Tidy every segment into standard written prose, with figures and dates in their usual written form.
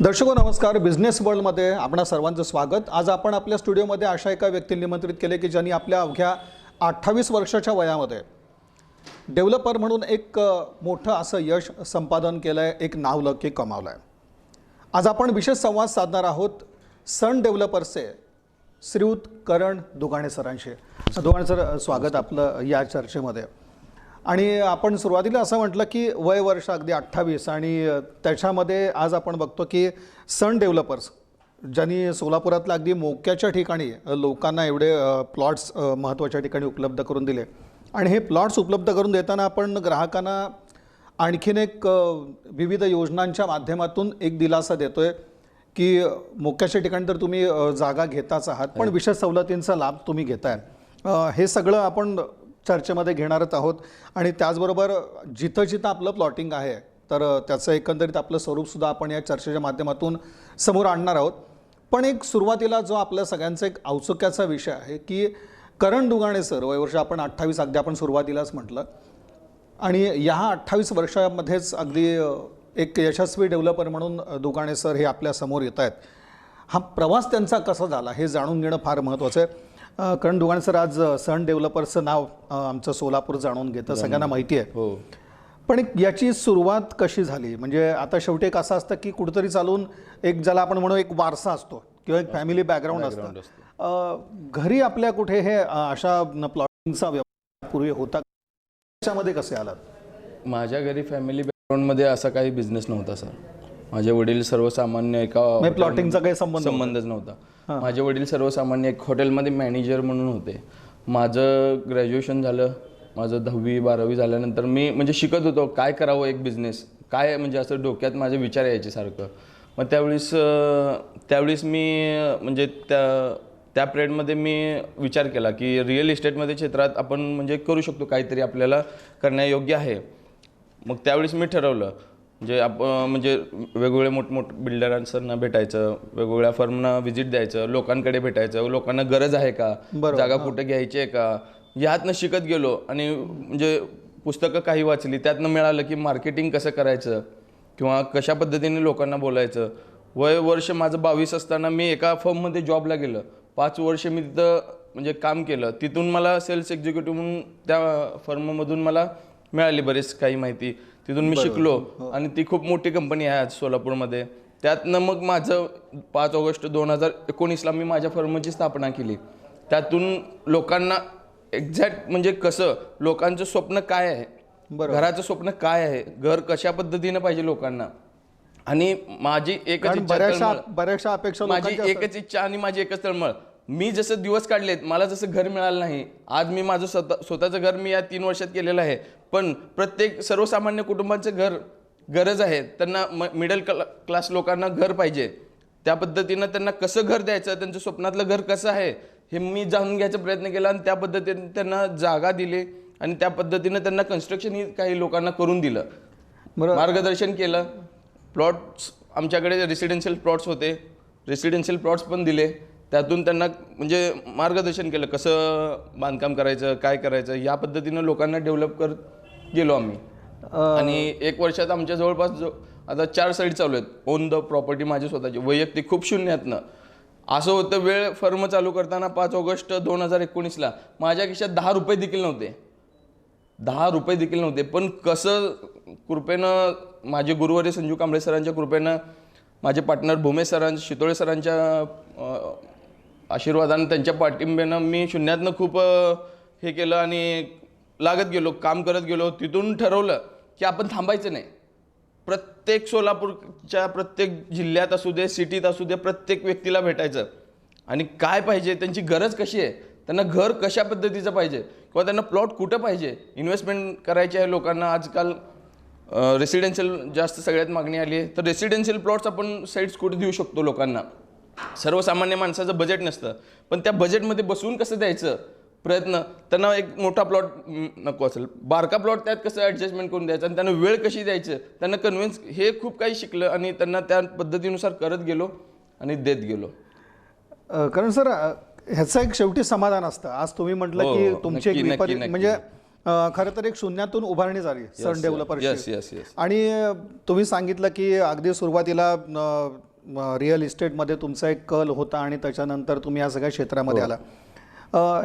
दर्शको नमस्कार. बिझनेस वर्ल्डमध्ये आपणा सर्वांचं स्वागत. आज आपण आपल्या स्टुडिओमध्ये अशा एका व्यक्तीला निमंत्रित केले की ज्यांनी आपल्या अवघ्या 28 वर्षाच्या वयामध्ये डेव्हलपर म्हणून एक मोठं असं यश संपादन केलं आहे, एक नावलौकिक कमावलं आहे. आज आपण विशेष संवाद साधणार आहोत सन डेव्हलपर्सचे श्रीयुत करण दुगाणे सरांशी. दुगाणे सर, स्वागत आपलं या चर्चेमध्ये. आणि आपण सुरुवातीला असं म्हटलं की वय वर्ष अगदी 28 आणि त्याच्यामध्ये आज आपण बघतो की सन डेव्हलपर्स ज्यांनी सोलापुरातल्या अगदी मोक्याच्या ठिकाणी लोकांना एवढे प्लॉट्स महत्त्वाच्या ठिकाणी उपलब्ध करून दिले. आणि हे प्लॉट्स उपलब्ध करून देताना आपण ग्राहकांना आणखीन एक विविध योजनांच्या माध्यमातून एक दिलासा देतोय की मोक्याच्या ठिकाणी तर तुम्ही जागा घेताच आहात, पण विशेष सवलतींचा लाभ तुम्ही घेताय. हे सगळं आपण चर्चेमध्ये घेणारच आहोत. आणि त्याचबरोबर जिथं जिथं आपलं प्लॉटिंग आहे तर त्याचं एकंदरीत आपलं स्वरूपसुद्धा आपण या चर्चेच्या माध्यमातून समोर आणणार आहोत. पण एक सुरुवातीला जो आपल्या सगळ्यांचा एक औत्सुक्याचा विषय आहे की करण दुगाणे सर, वयवर्ष आपण 28 अगदी आपण सुरुवातीलाच म्हटलं, आणि या 28 वर्षामध्येच अगदी एक यशस्वी डेव्हलपर म्हणून दुगाणे सर हे आपल्या समोर येत आहेत. हा प्रवास त्यांचा कसा झाला हे जाणून घेणं फार महत्त्वाचं आहे. करण दुगाणे सर, आज सन डेव्हलपर्सचं नाव आमचं सोलापूर जाणून घेतं, सगळ्यांना माहिती आहे. हो. पण याची सुरुवात कशी झाली? म्हणजे आता शेवटी एक असं असतं की कुठेतरी चालून एक ज्याला आपण म्हणू एक वारसा असतो किंवा एक फॅमिली बॅकग्राऊंड असतं. घरी आपल्या कुठे हे अशा प्लॉटिंगचा व्यवहार पूर्वी होता? त्याच्यामध्ये कसे आलात? माझ्या घरी फॅमिली बॅकग्राऊंडमध्ये असा काही बिझनेस नव्हता सर. माझे वडील सर्वसामान्य एका प्लॉटिंगचा काही संबंधच नव्हता. माझे वडील सर्वसामान्य एक हॉटेलमध्ये मॅनेजर म्हणून होते. माझं ग्रॅज्युएशन झालं, माझं 10वी 12वी झाल्यानंतर मी म्हणजे शिकत होतो काय करावं, एक बिझनेस काय, म्हणजे असं डोक्यात माझे विचार यायचे सारखं. मग त्यावेळेस मी म्हणजे त्या पिरियडमध्ये मी विचार केला की रिअल इस्टेटमध्ये क्षेत्रात आपण म्हणजे करू शकतो, काहीतरी आपल्याला करण्यायोग्य आहे. मग त्यावेळेस मी ठरवलं म्हणजे वेगवेगळे मोठमोठे बिल्डरांना भेटायचं, वेगवेगळ्या फर्मना व्हिजिट द्यायचं, लोकांकडे भेटायचं, लोकांना गरज आहे का, जागा कुठं घ्यायची आहे का, ह्यातनं शिकत गेलो. आणि म्हणजे पुस्तकं काही वाचली, त्यातनं मिळालं की मार्केटिंग कसं करायचं किंवा कशा पद्धतीने लोकांना बोलायचं. वर्ष माझं 22 असताना मी एका फर्ममध्ये जॉबला गेलं. 5 वर्ष मी तिथं म्हणजे काम केलं. तिथून मला सेल्स एक्झिक्युटिव्ह म्हणून त्या फर्ममधून मला मिळाली बरीच काही माहिती. तिथून मी शिकलो आणि ती खूप मोठी कंपनी आहे आज सोलापूरमध्ये. त्यातनं मग माझं 5 ऑगस्ट 2019ला मी माझ्या फर्मची स्थापना केली. त्यातून लोकांना एक्झॅक्ट म्हणजे कसं लोकांचं स्वप्न काय आहे, घराचं स्वप्न काय आहे, घर कशा पद्धतीनं पाहिजे लोकांना, आणि माझी एकच बऱ्याचशा अपेक्षा, माझी एकच इच्छा आणि माझी एकच तळमळ. मी जसं दिवस काढलेत, मला जसं घर मिळालं नाही, आज मी माझं स्वतःचं घर मी या 3 वर्षात केलेलं आहे. पण प्रत्येक सर्वसामान्य कुटुंबाचं गरज आहे. त्यांना मिडल क्लास लोकांना घर पाहिजे. त्या पद्धतीनं त्यांना कसं घर द्यायचं, त्यांचं स्वप्नातलं घर कसं आहे हे मी जाणून घ्यायचा प्रयत्न केला. आणि त्या पद्धतीने त्यांना जागा दिली आणि त्या पद्धतीनं त्यांना कन्स्ट्रक्शन ही काही लोकांना करून दिलं, मार्गदर्शन केलं. प्लॉट्स आमच्याकडे रेसिडेन्शियल प्लॉट्स होते, रेसिडेन्शियल प्लॉट्स पण दिले. त्यातून त्यांना म्हणजे मार्गदर्शन केलं कसं बांधकाम करायचं, काय करायचं, या पद्धतीनं लोकांना डेव्हलप करत गेलो आम्ही. आणि 1 वर्षात आमच्या जवळपास आता 4 साईट चालू आहेत. ओन द प्रॉपर्टी माझी स्वतःची वैयक्तिक, खूप शून्यातनं. असं होतं वेळ फर्म चालू करताना 5 ऑगस्ट 2019ला माझ्या खिशात 10 रुपये देखील नव्हते. 10 रुपये देखील नव्हते. पण कसं कृपेनं, माझे गुरुवारी संजू कांबळे सरांच्या कृपेनं, माझे पार्टनर भूमे सरांच्या, शितोळे सरांच्या आशीर्वादानं, त्यांच्या पाठिंब्यानं मी शून्यातनं खूप हे केलं आणि लागत गेलो, काम करत गेलो. तिथून ठरवलं की आपण थांबायचं नाही. प्रत्येक सोलापूरच्या प्रत्येक जिल्ह्यात असू दे, सिटीत असू दे, प्रत्येक व्यक्तीला भेटायचं आणि काय पाहिजे, त्यांची गरज कशी आहे, त्यांना घर कशा पद्धतीचं पाहिजे किंवा त्यांना प्लॉट कुठं पाहिजे, इन्व्हेस्टमेंट करायची आहे लोकांना. आजकाल रेसिडेन्शियल जास्त सगळ्यात मागणी आली आहे. तर रेसिडेन्शियल प्लॉट्स आपण साईट्स कुठे देऊ शकतो लोकांना. सर्वसामान्य माणसाचं बजेट नसतं, पण त्या बजेटमध्ये बसवून कसं द्यायचं प्रयत्न. त्यांना एक मोठा प्लॉट नको असेल, बारका प्लॉट त्यात कसं ॲडजस्टमेंट करून द्यायचं आणि त्यांना वेळ कशी द्यायचं, त्यांना कन्व्हिन्स, हे खूप काही शिकलं आणि त्यांना त्या पद्धतीनुसार करत गेलो आणि देत गेलो. कारण सर, ह्याचं एक शेवटी समाधान असतं. आज तुम्ही म्हटलं की तुमची एक म्हणजे खरं तर एक शून्यातून उभारणी झाली सन डेव्हलपर्सची. आणि तुम्ही सांगितलं की अगदी सुरुवातीला रिअल इस्टेटमध्ये तुमचा एक कल होता आणि त्याच्यानंतर तुम्ही या सगळ्या क्षेत्रामध्ये आला.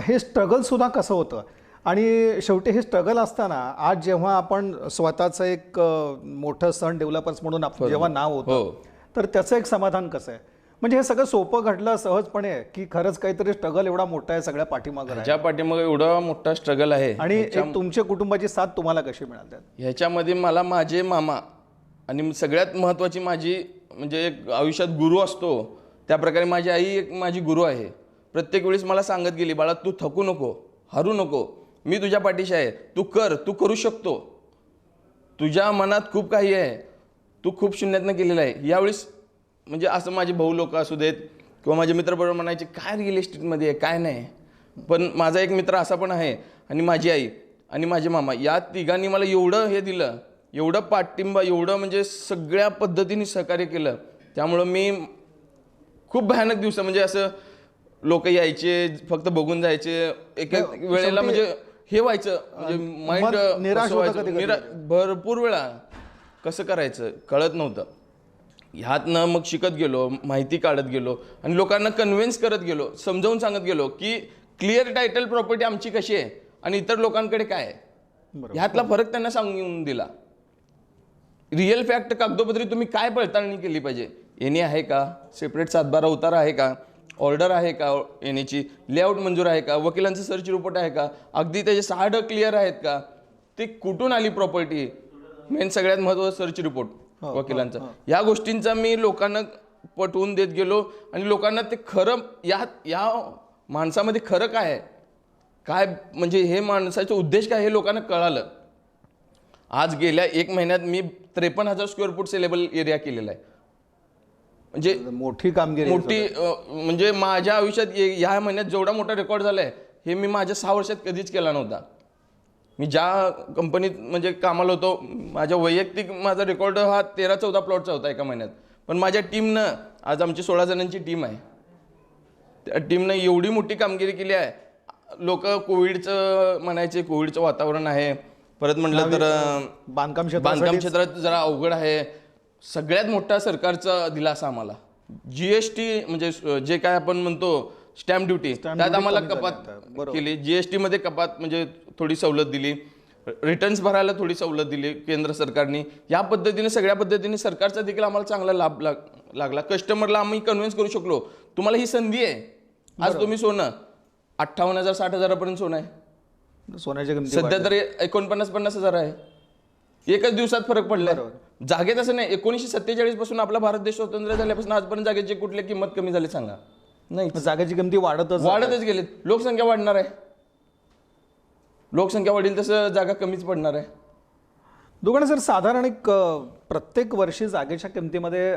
हे स्ट्रगलसुद्धा कसं होतं आणि शेवटी हे स्ट्रगल असताना आज जेव्हा आपण स्वतःचं एक मोठं सण डेव्हलपर्स म्हणून आपण जेव्हा नाव होतं तर त्याचं एक समाधान कसं आहे? म्हणजे हे सगळं सोपं घडलं सहजपणे की खरंच काहीतरी स्ट्रगल एवढा मोठा आहे सगळ्या पाठीमागं आहे? ज्या पाठीमागे एवढा मोठा स्ट्रगल आहे आणि एक तुमच्या कुटुंबाची साथ तुम्हाला कशी मिळाली? ह्याच्यामध्ये मला माझे मामा आणि सगळ्यात महत्त्वाची माझी म्हणजे एक आयुष्यात गुरु असतो त्या प्रकारे माझी आई एक माझी गुरु आहे. प्रत्येक वेळेस मला सांगत गेली, बाळा तू थकू नको, हरू नको, मी तुझ्या पाठीशी आहे, तू कर, तू करू शकतो, तुझ्या मनात खूप काही आहे, तू खूप शून्यातनं केलेलं आहे. यावेळेस म्हणजे असं माझे भाऊ लोक असू देत किंवा माझे मित्रबरोबर म्हणायचे काय रिअल इस्टेटमध्ये आहे काय नाही, पण माझा एक मित्र असा पण आहे आणि माझी आई आणि माझे मामा या तिघांनी मला एवढं हे दिलं, एवढं पाठिंबा, एवढं म्हणजे सगळ्या पद्धतीने सहकार्य केलं. त्यामुळं मी खूप भयानक दिवस म्हणजे असं लोक यायचे फक्त बघून जायचे, एक वेळेला म्हणजे हे व्हायचं म्हणजे माइंड निराश भरपूर वेळा कसं करायचं कळत नव्हतं. ह्यातनं मग शिकत गेलो, माहिती काढत गेलो आणि लोकांना कन्व्हिन्स करत गेलो, समजावून सांगत गेलो की क्लिअर टायटल प्रॉपर्टी आमची कशी आहे आणि इतर लोकांकडे काय आहे, ह्यातला फरक त्यांना सांगून दिला. रिअल फॅक्ट कागदोपत्री तुम्ही काय पडताळणी केली पाहिजे, एनी आहे का, सेपरेट 7/12 उतारा आहे का, ऑर्डर आहे का एनीची, लेआउट मंजूर आहे का, वकिलांचं सर्च रिपोर्ट आहे का, अगदी त्याचे 6 क्लिअर आहेत का, ते कुठून आली प्रॉपर्टी, मेन सगळ्यात महत्त्वाचं सर्च रिपोर्ट वकिलांचा. या गोष्टींचा मी लोकांना पटवून देत गेलो आणि लोकांना ते खरं या माणसामध्ये खरं काय आहे, काय म्हणजे हे माणसाचा उद्देश काय हे लोकांना कळालं. आज गेल्या 1 महिन्यात मी 53,000 स्क्वेअर फूट सेलेबल एरिया केलेला आहे. म्हणजे मोठी कामगिरी, मोठी म्हणजे माझ्या आयुष्यात ह्या महिन्यात जेवढा मोठा रेकॉर्ड झालाय हे मी माझ्या 6 वर्षात कधीच केला नव्हता. मी ज्या कंपनीत म्हणजे कामाला होतो माझ्या वैयक्तिक माझा रेकॉर्ड हा 13-14 प्लॉटचा होता एका महिन्यात, पण माझ्या टीमनं आज आमची 16 जणांची टीम आहे, त्या टीमनं एवढी मोठी कामगिरी केली आहे. लोक कोविडचं म्हणायचे, कोविडचं वातावरण आहे, परत म्हटलं तर बांधकाम क्षेत्रात जरा अवघड आहे. सगळ्यात मोठा सरकारचा दिलासा आम्हाला जीएसटी म्हणजे जे काय आपण म्हणतो स्टॅम्प ड्युटी, त्यात आम्हाला कपात केली. जीएसटी मध्ये कपात म्हणजे थोडी सवलत दिली, रिटर्न्स भरायला थोडी सवलत दिली केंद्र सरकारने. या पद्धतीने सगळ्या पद्धतीने सरकारचा देखील आम्हाला चांगला लाभ लागला. कस्टमरला आम्ही कन्व्हिन्स करू शकलो, तुम्हाला ही संधी आहे. आज तुम्ही सोनं 58,000 60,000पर्यंत सोनं आहे, सोन्याच्या किमती सध्या तरी 49-50,000 आहे. एकच दिवसात फरक पडलाय. जागेत असं नाही, 1947 पासून आपला भारत देश स्वतंत्र झाल्यापासून आजपर्यंत जागेची कुठली किंमत कमी झाली सांगा? नाही, जागेची किमती वाढतच गेलीत. लोकसंख्या वाढणार आहे, लोकसंख्या वाढेल तसं जागा कमीच पडणार आहे. दुकाने सर, साधारण एक प्रत्येक वर्षी जागेच्या किमतीमध्ये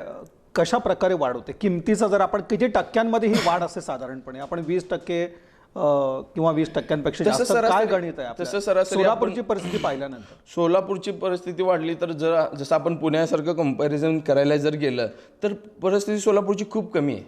कशा प्रकारे वाढ होते? किमतीचा जर आपण किती टक्क्यांमध्ये ही वाढ असते साधारणपणे? आपण 20% किंवा 20% जास्त काय गणित आहे? तसं सरासरी सोलापूरची परिस्थिती पाहिल्यानंतर सोलापूरची परिस्थिती वाढली तर जसं आपण पुण्यासारखं कंपॅरिझन करायला जर गेलं तर परिस्थिती सोलापूरची खूप कमी आहे.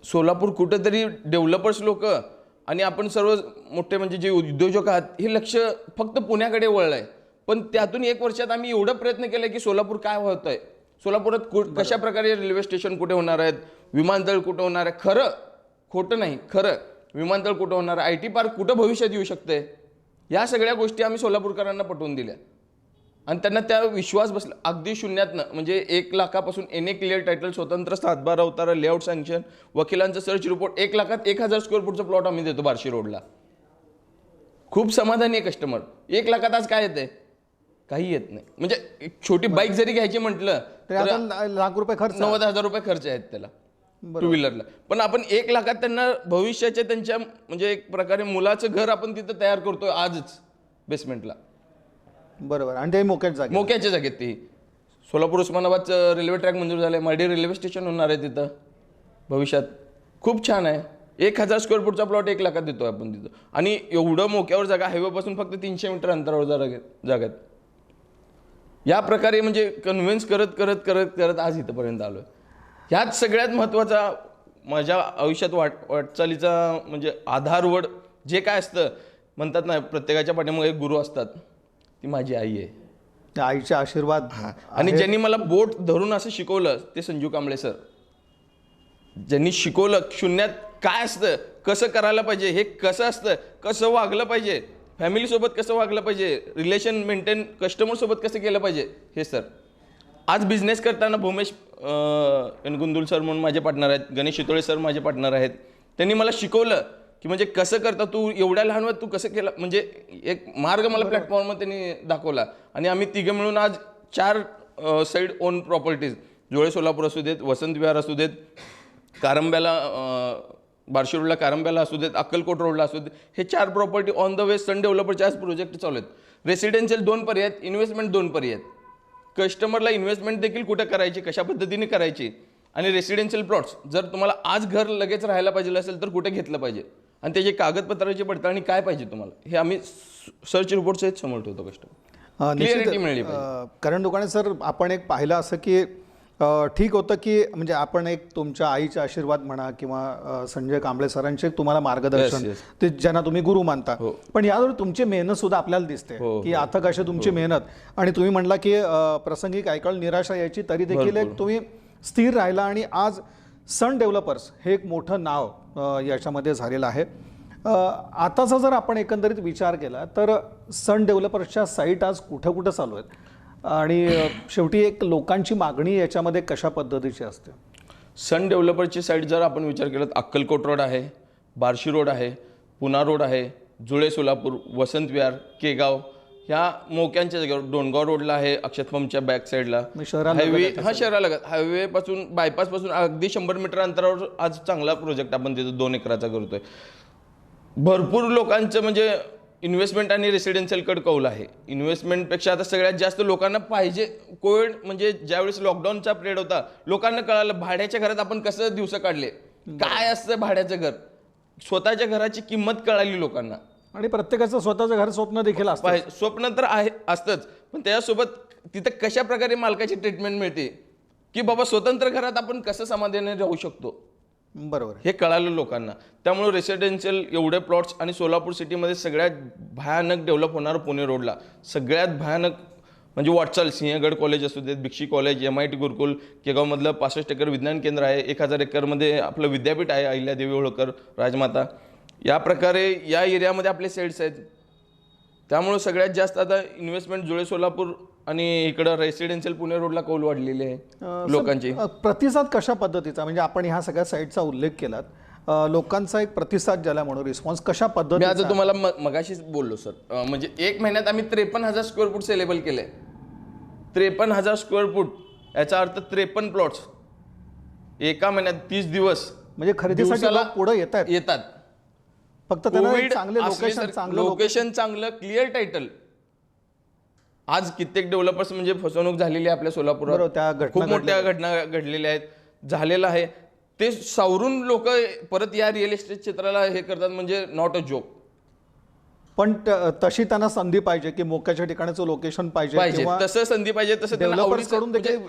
सोलापूर कुठेतरी डेव्हलपर्स लोक आणि आपण सर्व मोठे म्हणजे जे उद्योजक आहात हे लक्ष फक्त पुण्याकडे वळलं आहे. पण त्यातून 1 वर्षात आम्ही एवढं प्रयत्न केला की सोलापूर काय होत आहे, सोलापुरात कशा प्रकारे रेल्वे स्टेशन कुठे होणार आहेत, विमानतळ कुठं होणार आहे, खरं खोटं नाही, खरं विमानतळ कुठं होणार आहे, IT पार्क कुठं भविष्यात येऊ शकते, या सगळ्या गोष्टी आम्ही सोलापूरकरांना पटवून दिल्या आणि त्यांना त्या विश्वास बसला. अगदी शून्यातनं म्हणजे 1 लाखापासून एने क्लिअर टायटल, स्वतंत्र 7/12 उतारा, लेआउट सँक्शन, वकिलांचं सर्च रिपोर्ट, 1 लाखात 1,000 स्क्वेअर फूटचा प्लॉट आम्ही देतो बार्शी रोडला. खूप समाधानी आहे कस्टमर. 1 लाखात आज काय येते? काही येत नाही. म्हणजे एक छोटी बाईक जरी घ्यायची म्हटलं तर लाख रुपये खर्च, 90,000 रुपये खर्च आहेत त्याला 2 व्हीलरला. पण आपण 1 लाखात त्यांना भविष्याच्या त्यांच्या म्हणजे एक प्रकारे मुलाचं घर आपण तिथं तयार करतोय आजच बेसमेंटला. बरोबर. आणि ते मोक्याच्या जागेत ती सोलापूर उस्मानाबादचं रेल्वे ट्रॅक मंजूर झालंय, मर्डी रेल्वे स्टेशन होणार आहे तिथं भविष्यात. खूप छान आहे. 1,000 स्क्वेअर फूटचा प्लॉट 1 लाखात देतोय आपण तिथं आणि एवढं मोक्यावर जागा, हायवेपासून फक्त 300 मीटर अंतरावर जागात. या प्रकारे म्हणजे कन्व्हिन्स करत करत करत करत आज इथंपर्यंत आलोय. ह्यात सगळ्यात महत्त्वाचा माझ्या आयुष्यात वाटचालीचा म्हणजे आधारवड जे काय असतं म्हणतात ना, प्रत्येकाच्या पाठीमागे एक गुरु असतात, ती माझी आई आहे. आईचे आशीर्वाद. आणि ज्यांनी मला बोट धरून असं शिकवलं ते संजू कांबळे सर. ज्यांनी शिकवलं शून्यात काय असतं, कसं करायला पाहिजे, हे कसं असतं, कसं वागलं पाहिजे, फॅमिलीसोबत कसं वागलं पाहिजे, रिलेशन मेंटेन कस्टमरसोबत कसं केलं पाहिजे, हे सर. आज बिझनेस करताना भूमेश गुंदुल सर म्हणून माझे पार्टनर आहेत, गणेश शितोळे सर माझे पार्टनर आहेत. त्यांनी मला शिकवलं की म्हणजे कसं करता तू, एवढ्या लहान वयात तू कसं केलं, म्हणजे एक मार्ग मला प्लॅटफॉर्मवर त्यांनी दाखवला. आणि आम्ही तिघं मिळून आज 4 साईड ओन प्रॉपर्टीज, जोळे सोलापूर असू देत, वसंत विहार असू देत, कारंब्याला बार्शी रोडला कारंब्याला असू देत, अक्कलकोट रोडला असू देत, हे 4 प्रॉपर्टी ऑन द वे सन डेव्हलपरचे आज प्रोजेक्ट चालू आहेत. रेसिडेन्शियल 2 पर्याय आहेत, इन्व्हेस्टमेंट 2 पर्याय आहेत. कस्टमरला इन्व्हेस्टमेंट देखील कुठं करायची, कशा पद्धतीने करायची, आणि रेसिडेन्शियल प्लॉट्स जर तुम्हाला आज घर लगेच राहायला पाहिजे असेल तर कुठे घेतलं पाहिजे, आणि त्याची कागदपत्राची पडताळणी काय पाहिजे तुम्हाला, हे आम्ही सर्च रिपोर्ट सहित समोर ठेवतो. कस्टमर क्लिअरिटी मिळाली पाहिजे. करण दुकाने सर, आपण एक पाहिलं असं की ठीक होतं की म्हणजे आपण एक तुमच्या आईचे आशीर्वाद म्हणा किंवा संजय कांबळे सरांचे तुम्हाला मार्गदर्शन, ते ज्यांना तुम्ही गुरु मानता, पण यावर तुमची मेहनत सुद्धा आपल्याला दिसते की अथक अशी तुमची मेहनत. आणि तुम्ही म्हणला की प्रसंगी काही काळ निराशा यायची, तरी देखील एक तुम्ही स्थिर राहिला आणि आज सन डेव्हलपर्स हे एक मोठं नाव याच्यामध्ये झालेलं आहे. आताचा जर आपण एकंदरीत विचार केला तर सन डेव्हलपर्सच्या साईट आज कुठं कुठं चालू आहेत, आणि शेवटी एक लोकांची मागणी याच्यामध्ये कशा पद्धतीची असते? सन डेव्हलपरची साईट जर आपण विचार केला तर अक्कलकोट रोड आहे, बार्शी रोड आहे, पुणा रोड आहे, जुळे सोलापूर, वसंत विहार, केगाव, ह्या मोक्यांच्या जागेवर, डोणगाव रोडला आहे, अक्षत पंपच्या बॅक साईडला हायवे, शहरालगत हायवे पासून, बायपास पासून अगदी 100 मीटर अंतरावर आज चांगला प्रोजेक्ट आपण तिथं 2 एकराचा करतोय. भरपूर लोकांचं म्हणजे इन्व्हेस्टमेंट आणि रेसिडेन्शियलकडे कौल आहे. इन्व्हेस्टमेंटपेक्षा आता सगळ्यात जास्त लोकांना पाहिजे, कोविड म्हणजे ज्यावेळेस लॉकडाऊनचा पिरियड होता, लोकांना कळालं भाड्याच्या घरात आपण कसं दिवस काढले, काय असतं भाड्याचं घर, स्वतःच्या घराची किंमत कळाली लोकांना. आणि प्रत्येकाचं स्वतःचं घर स्वप्न देखील असतं, स्वप्न तर आहे असतंच, पण त्यासोबत तिथं कशा प्रकारे मालकाची ट्रीटमेंट मिळते, की बाबा स्वतंत्र घरात आपण कसं समाधानाने राहू शकतो, बरोबर, हे कळालं लोकांना. त्यामुळे रेसिडेन्शियल एवढे प्लॉट्स, आणि सोलापूर सिटीमध्ये सगळ्यात भयानक डेव्हलप होणार पुणे रोडला, सगळ्यात भयानक म्हणजे वाटचाल, सिंहगड कॉलेज असू देत, भिक्षी कॉलेज, MIT गुरुकुल, केगावमधलं 65 एकर विज्ञान केंद्र आहे, 1000 एकरमध्ये आपलं विद्यापीठ आहे, अहिल्यादेवी होळकर राजमाता, या प्रकारे या एरियामध्ये आपले साईट्स आहेत. त्यामुळे सगळ्यात जास्त आता इन्व्हेस्टमेंट जुळे सोलापूर आणि इकडं रेसिडेन्शियल पुणे रोडला कौल वाढलेली आहे लोकांची. प्रतिसाद कशा पद्धतीचा, म्हणजे आपण ह्या सगळ्या साईटचा उल्लेख केलात, लोकांचा एक प्रतिसाद ज्याला म्हणून रिस्पॉन्स कशा मी पद्धतीचा? आता तुम्हाला मगाशीच बोललो सर, म्हणजे 1 महिन्यात आम्ही 53,000 स्क्वेअर फूट सेलेबल केले. 53,000 स्क्वेअर फूट, याचा अर्थ 53 प्लॉट्स एका महिन्यात, 30 दिवस, म्हणजे खरेदीसाठी लोक पुढे येतात, फक्त त्यांना एक चांगले लोकेशन, चांगलं क्लिअर टायटल. आज कित्येक डेव्हलपर्स म्हणजे फसवणूक झालेली आहे आपल्या सोलापुरात, खूप मोठ्या घटना घडलेल्या आहेत, झालेलं आहे. ते सावरून लोक परत या रिअल इस्टेट क्षेत्राला हे करतात, म्हणजे नॉट अ जोक. पण तशी त्यांना संधी पाहिजे की मोक्याच्या ठिकाणाचं लोकेशन पाहिजे, तसं संधी पाहिजे, तसं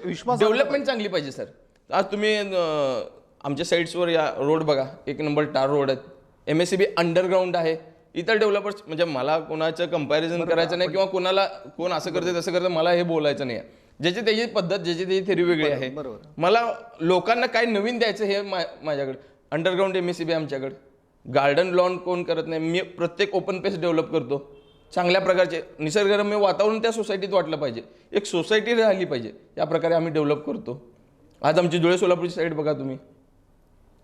विश्वास, डेव्हलपमेंट चांगली पाहिजे सर. आज तुम्ही आमच्या साईट्सवर या रोड बघा, 1 नंबर टार रोड आहेत, MSCB अंडरग्राऊंड आहे. इतर डेव्हलपर्स म्हणजे मला कोणाचं कंपॅरिझन करायचं नाही, किंवा कोणाला कोण असं करते तसं करतं, मला हे बोलायचं नाही. ज्याची त्याची पद्धत, ज्याची त्याची थेरी वेगळी आहे. मला लोकांना काय नवीन द्यायचं हे माझ्याकडे अंडरग्राऊंड MSCB आमच्याकडे. गार्डन लॉन कोण करत नाही, मी प्रत्येक ओपन पेस डेव्हलप करतो. चांगल्या प्रकारचे निसर्गरम्य वातावरण त्या सोसायटीत वाटलं पाहिजे, एक सोसायटी राहिली पाहिजे, या प्रकारे आम्ही डेव्हलप करतो. आज आमची जुळे सोलापूरची साईड बघा तुम्ही,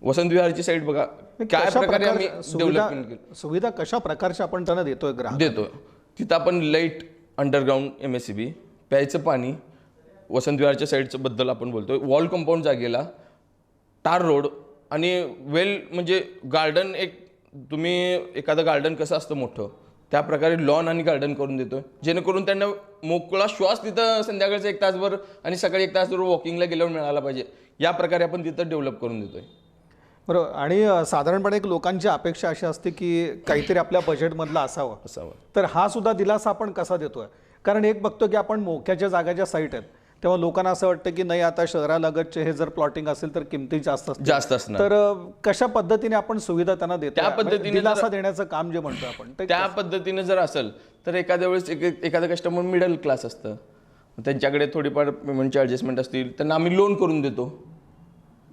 वसंत विहारची साईड बघा, काय प्रकारे आम्ही डेव्हलपमेंट केली, सुविधा कशा प्रकारच्या आपण त्यांना देतोय, ग्राहक देतोय. तिथं आपण लाईट, अंडरग्राऊंड MSCB, प्यायचं पाणी, वसंत विहारच्या साईडचं बद्दल आपण बोलतोय, वॉल कंपाऊंड जागेला, टार रोड, आणि वेल म्हणजे गार्डन, एक तुम्ही एखादं गार्डन कसं असतं मोठं, त्या प्रकारे लॉन आणि गार्डन करून देतोय, जेणेकरून त्यांना मोकळा श्वास तिथं संध्याकाळचं 1 तासभर आणि सकाळी 1 तासभर वॉकिंगला गेल्यावर मिळाला पाहिजे, या प्रकारे आपण तिथं डेव्हलप करून देतोय. बरोबर. आणि साधारणपणे एक लोकांची अपेक्षा अशी असते की काहीतरी आपल्या बजेटमधलं असावं, तर हा सुद्धा दिलासा आपण कसा देतोय? कारण एक बघतो की आपण मोक्याच्या जागाच्या साईट आहेत, तेव्हा लोकांना असं वाटतं की नाही, आता शहरालगतचे हे जर प्लॉटिंग असेल तर किमती जास्त असणार, तर कशा पद्धतीने आपण सुविधा त्यांना देतो, त्या पद्धतीने दिलासा देण्याचं काम जे म्हणतो आपण, त्या पद्धतीने जर असेल तर एखाद्या वेळेस एखादा कस्टमर मिडल क्लास असतं, त्यांच्याकडे थोडीफार पेमेंटचे ॲडजस्टमेंट असतील, त्यांना आम्ही लोन करून देतो.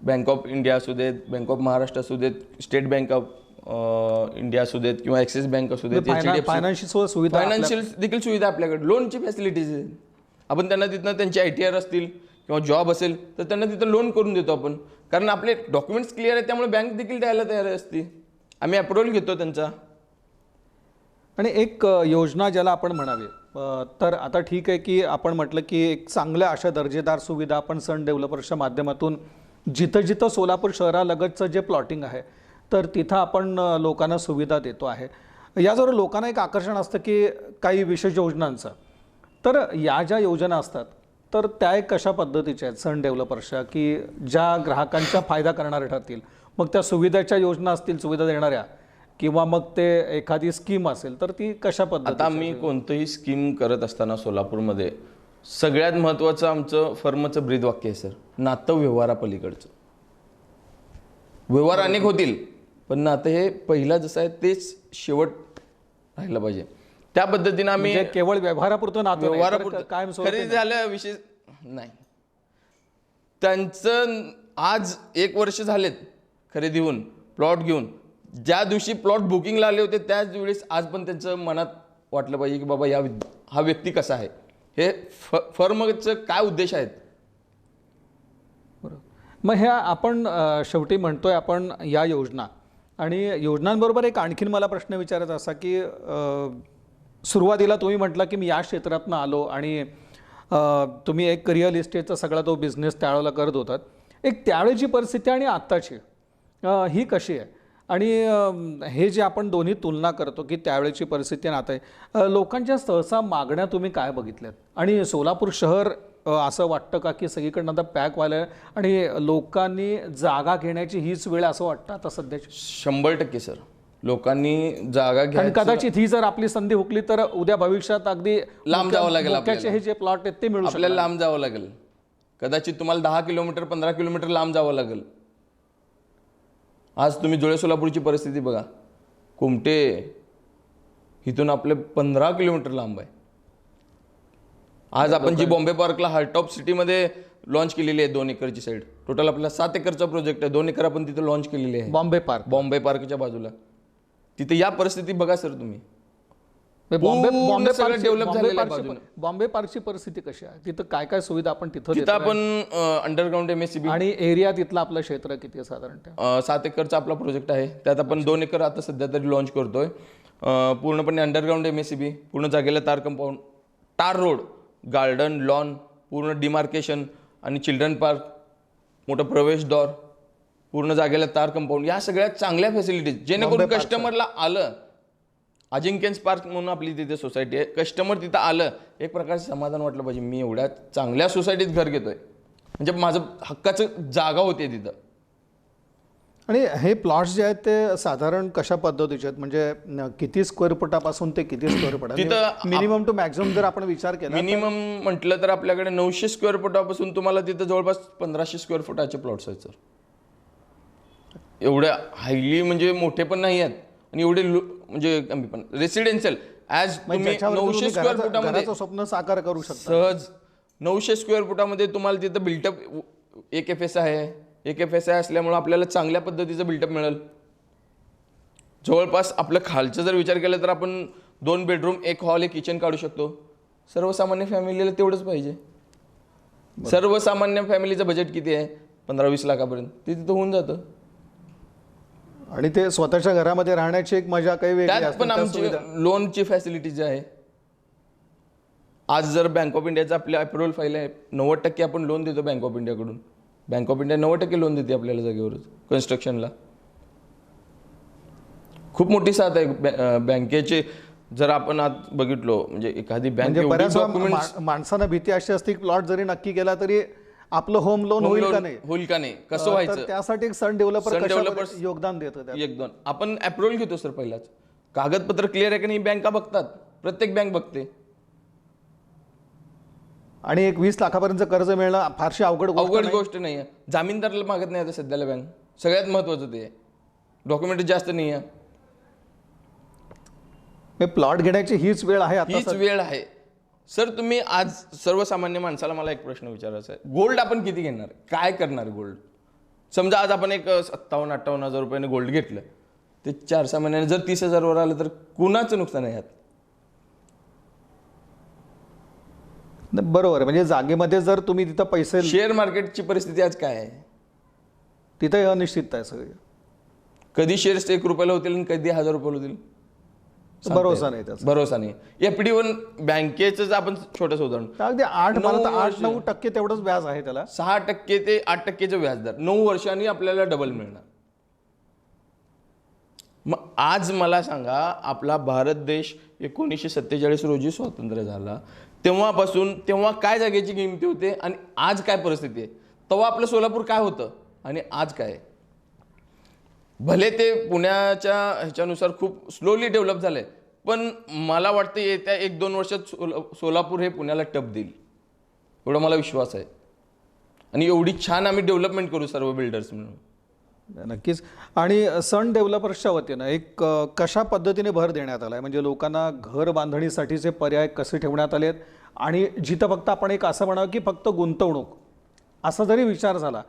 बँक ऑफ इंडिया असू देत, बँक ऑफ महाराष्ट्र असू देत, स्टेट बँक ऑफ इंडिया असू देत किंवा ॲक्सिस बँक असू देत, फायनान्शियल सुविधा फायनान्शियल देखील सुविधा आपल्याकडे, लोनची फॅसिलिटीज आहेत. आपण त्यांना तिथनं त्यांचे ITR असतील किंवा जॉब असेल तर त्यांना तिथं लोन करून देतो आपण, कारण आपले डॉक्युमेंट्स क्लिअर आहेत, त्यामुळे बँक देखील द्यायला तयार असते. आम्ही अप्रुव्हल घेतो त्यांचा. आणि एक योजना ज्याला आपण म्हणावी तर आता ठीक आहे की आपण म्हटलं की एक चांगल्या अशा दर्जेदार सुविधा आपण सन डेव्हलपर्सच्या माध्यमातून जिथं जिथं सोलापूर शहरालगतचं जे प्लॉटिंग आहे तर तिथं आपण लोकांना सुविधा देतो आहे. याजवळ लोकांना एक आकर्षण असतं की काही विशेष योजनांचं, तर या ज्या योजना असतात तर त्या एक कशा पद्धतीच्या आहेत सन डेव्हलपर्सच्या की ज्या ग्राहकांचा फायदा करणाऱ्या ठरतील? मग त्या सुविधाच्या योजना असतील सुविधा देणाऱ्या किंवा मग ते एखादी स्कीम असेल तर ती कशा पद्धती? आता मी कोणतंही स्कीम करत असताना सोलापूरमध्ये सगळ्यात महत्त्वाचं आमचं फर्मचं ब्रीदवाक्य आहे सर, नातं व्यवहारापलीकडचं. व्यवहार अनेक होतील पण नातं हे पहिला जसं आहे तेच शेवट राहिलं पाहिजे. त्या पद्धतीनं आम्ही केवळ व्यवहारापुरतं नातं नाही, व्यवहारापुरतं कायम खरेदी झालं विषय नाही. त्यांचं आज 1 वर्ष झालेत खरेदी होऊन प्लॉट घेऊन. ज्या दिवशी प्लॉट बुकिंगला आले होते त्याच वेळेस आज पण त्यांचं मनात वाटलं पाहिजे की बाबा हा व्यक्ती कसा आहे, हे फर्मचं काय उद्देश आहेत. बरोबर. मग ह्या आपण शेवटी म्हणतोय आपण या योजना आणि योजनांबरोबर एक आणखीन मला प्रश्न विचारायचा असा की सुरुवातीला तुम्ही म्हटलं की मी या क्षेत्रातनं आलो आणि तुम्ही एक रिअल इस्टेटचा सगळा तो बिझनेस त्यावेळेला करत होतात. एक त्यावेळेची परिस्थिती आणि आत्ताची ही कशी आहे? आणि हे जे आपण दोन्ही तुलना करतो की त्यावेळेची परिस्थिती आणि आता आहे, लोकांच्या सहसा मागण्या तुम्ही काय बघितल्यात? आणि सोलापूर शहर असं वाटतं का की सगळीकडनं आता पॅक व्हायला आहे आणि लोकांनी जागा घेण्याची हीच वेळ असं वाटतं आता सध्याची? 100% सर, लोकांनी जागा घ्या. कदाचित ही जर आपली संधी हुकली तर उद्या भविष्यात अगदी लांब जावं लागेल आपल्याला. हे जे प्लॉट आहेत ते मिळू आपल्याला लांब जावं लागेल. कदाचित तुम्हाला 10 किलोमीटर 15 किलोमीटर लांब जावं लागेल. आज तुम्ही जुळे सोलापूरची परिस्थिती बघा, कुमटे इथून आपले 15 किलोमीटर लांब आहे. आज आपण जी बॉम्बे पार्कला हार्ट ऑफ सिटीमध्ये लॉन्च केलेली आहे 2 एकरची साईड, टोटल आपला 7 एकरचा प्रोजेक्ट आहे. 2 एकर आपण तिथे लॉन्च केलेली आहे बॉम्बे पार्कच्या बाजूला. तिथे या परिस्थिती बघा सर तुम्ही. बॉम्बे पार्कची परिस्थिती कशी आहे? तिथं काय काय सुविधा आपण तिथं आपण अंडरग्राउंड MSCB आणि एरिया तिथलं आपलं क्षेत्र किती आहे साधारणतः? 7 एकरचा आपला प्रोजेक्ट आहे. त्यात आपण 2 एकर आता सध्या तरी लॉन्च करतोय. पूर्णपणे अंडरग्राउंड MSCB, पूर्ण जागेला तार कंपाऊंड, टार रोड, गार्डन, लॉन, पूर्ण डिमार्केशन आणि चिल्ड्रन पार्क, मोठं प्रवेशद्वार, पूर्ण जागेला तार कंपाऊंड, या सगळ्या चांगल्या फॅसिलिटीज जेणेकरून कस्टमरला आलं. अजिंक्यन्स पार्क म्हणून आपली तिथे सोसायटी आहे. कस्टमर तिथं आलं एक प्रकारचं समाधान वाटलं पाहिजे, मी एवढ्या चांगल्या सोसायटीत घर घेतोय, म्हणजे माझं हक्काचं जागा होते तिथं. आणि हे प्लॉट्स जे आहेत ते साधारण कशा पद्धतीचे आहेत? म्हणजे किती स्क्वेअर फुटापासून ते किती स्क्वेअर फुट? तिथं मिनिमम टू मॅक्झिमम जर आपण विचार केला, मिनिमम म्हटलं तर आपल्याकडे 900 स्क्वेअर फुटापासून तुम्हाला तिथं जवळपास 1500 स्क्वेअर फुटाचे प्लॉट्स आहेत सर. एवढ्या हायली म्हणजे मोठे पण नाही आहेत आणि एवढे म्हणजे कमी पण रेसिडेन्शियल. ॲज तुम्ही 900 स्क्वेअर फुटामध्ये स्वप्न साकार करू शकता सहज. 900 स्क्वेअर फुटामध्ये तुम्हाला तिथं बिल्टअप एक FSI आहे. एक FSI असल्यामुळे आपल्याला चांगल्या पद्धतीचं बिल्टअप मिळेल. जवळपास आपलं खालचं जर विचार केला तर आपण 2 बेडरूम 1 हॉल 1 किचन काढू शकतो. सर्वसामान्य फॅमिलीला तेवढंच पाहिजे. सर्वसामान्य फॅमिलीचं बजेट किती आहे? 15-20 लाखापर्यंत ते तिथं होऊन जातं. आणि ते स्वतःच्या घरामध्ये राहण्याची एक मजा काही वेगळी त्यात असते. पण आमची लोनची फॅसिलिटी जी आहे, आज जर बँक ऑफ इंडियाचा आपल्या अप्रुव्हल फाईल आहे, 90% आपण लोन देतो बँक ऑफ इंडियाकडून. बँक ऑफ इंडिया 90% लोन देते आपल्याला जागेवरच कन्स्ट्रक्शनला. खूप मोठी साथ आहे बँकेची. जर आपण आज बघितलो म्हणजे एखादी बँक, माणसांना भीती अशी असते की प्लॉट जरी नक्की केला तरी आपलं होम लोन होईल का नाही, कसं व्हायचं. त्यासाठी एक सन डेव्हलपर योगदान देतं. योगदान आपण अप्रुव्हल घेतो सर. पहिलाच कागदपत्र क्लिअर आहे की नाही बँका बघतात, प्रत्येक बँक बघते. आणि एक 20 लाखापर्यंत कर्ज मिळणं फारशी अवघड गोष्ट नाही आहे. जामीनदाराला मागत नाही आता सध्याला बँक. सगळ्यात महत्वाचं ते डॉक्युमेंट जास्त नाही आहे. प्लॉट घेण्याची हीच वेळ आहे, हीच वेळ आहे सर. तुम्ही आज सर्वसामान्य माणसाला मला एक प्रश्न विचारायचा आहे, गोल्ड आपण किती घेणार, काय करणार गोल्ड? समजा आज आपण एक 57-58 हजार रुपयाने गोल्ड घेतलं, ते 4-6 महिन्याने जर 30,000 वर आलं तर कुणाचं नुकसान आहे यात? बरोबर आहे. म्हणजे जागेमध्ये जर तुम्ही तिथं पैसे, शेअर मार्केटची परिस्थिती आज काय आहे? तिथं अनिश्चितता आहे सगळी, कधी शेअर्स 1 रुपयाला होतील आणि कधी 1000 रुपयाला होतील भरोसा नाही त्याचा. भरोसा नाही. FD वन बँकेचं आपण छोटंसं उदाहरण, अगदी 8-9% 9 तेवढंच व्याज आहे त्याला. 6% ते 8%चं व्याजदर 9 वर्षांनी आपल्याला डबल मिळणार. मग आज मला सांगा, आपला भारत देश 1947 रोजी स्वतंत्र झाला, तेव्हा काय जागेची किंमती होते आणि आज काय परिस्थिती आहे? तेव्हा आपलं सोलापूर काय होतं आणि आज काय आहे? भले ते पुण्याच्या ह्याच्यानुसार खूप स्लोली डेव्हलप झालंय, पण मला वाटतं येत्या 1-2 वर्षात सोलापूर हे पुण्याला टप देईल, एवढा मला विश्वास आहे. आणि एवढी छान आम्ही डेव्हलपमेंट करू सर्व बिल्डर्स म्हणून. नक्कीच. आणि सन डेव्हलपर्सच्या वतीनं एक कशा पद्धतीने भर देण्यात आला आहे, म्हणजे लोकांना घर बांधणीसाठीचे पर्याय कसे ठेवण्यात आले आहेत, आणि जिथं फक्त आपण एक असं म्हणावं की फक्त गुंतवणूक असा जरी विचार झाला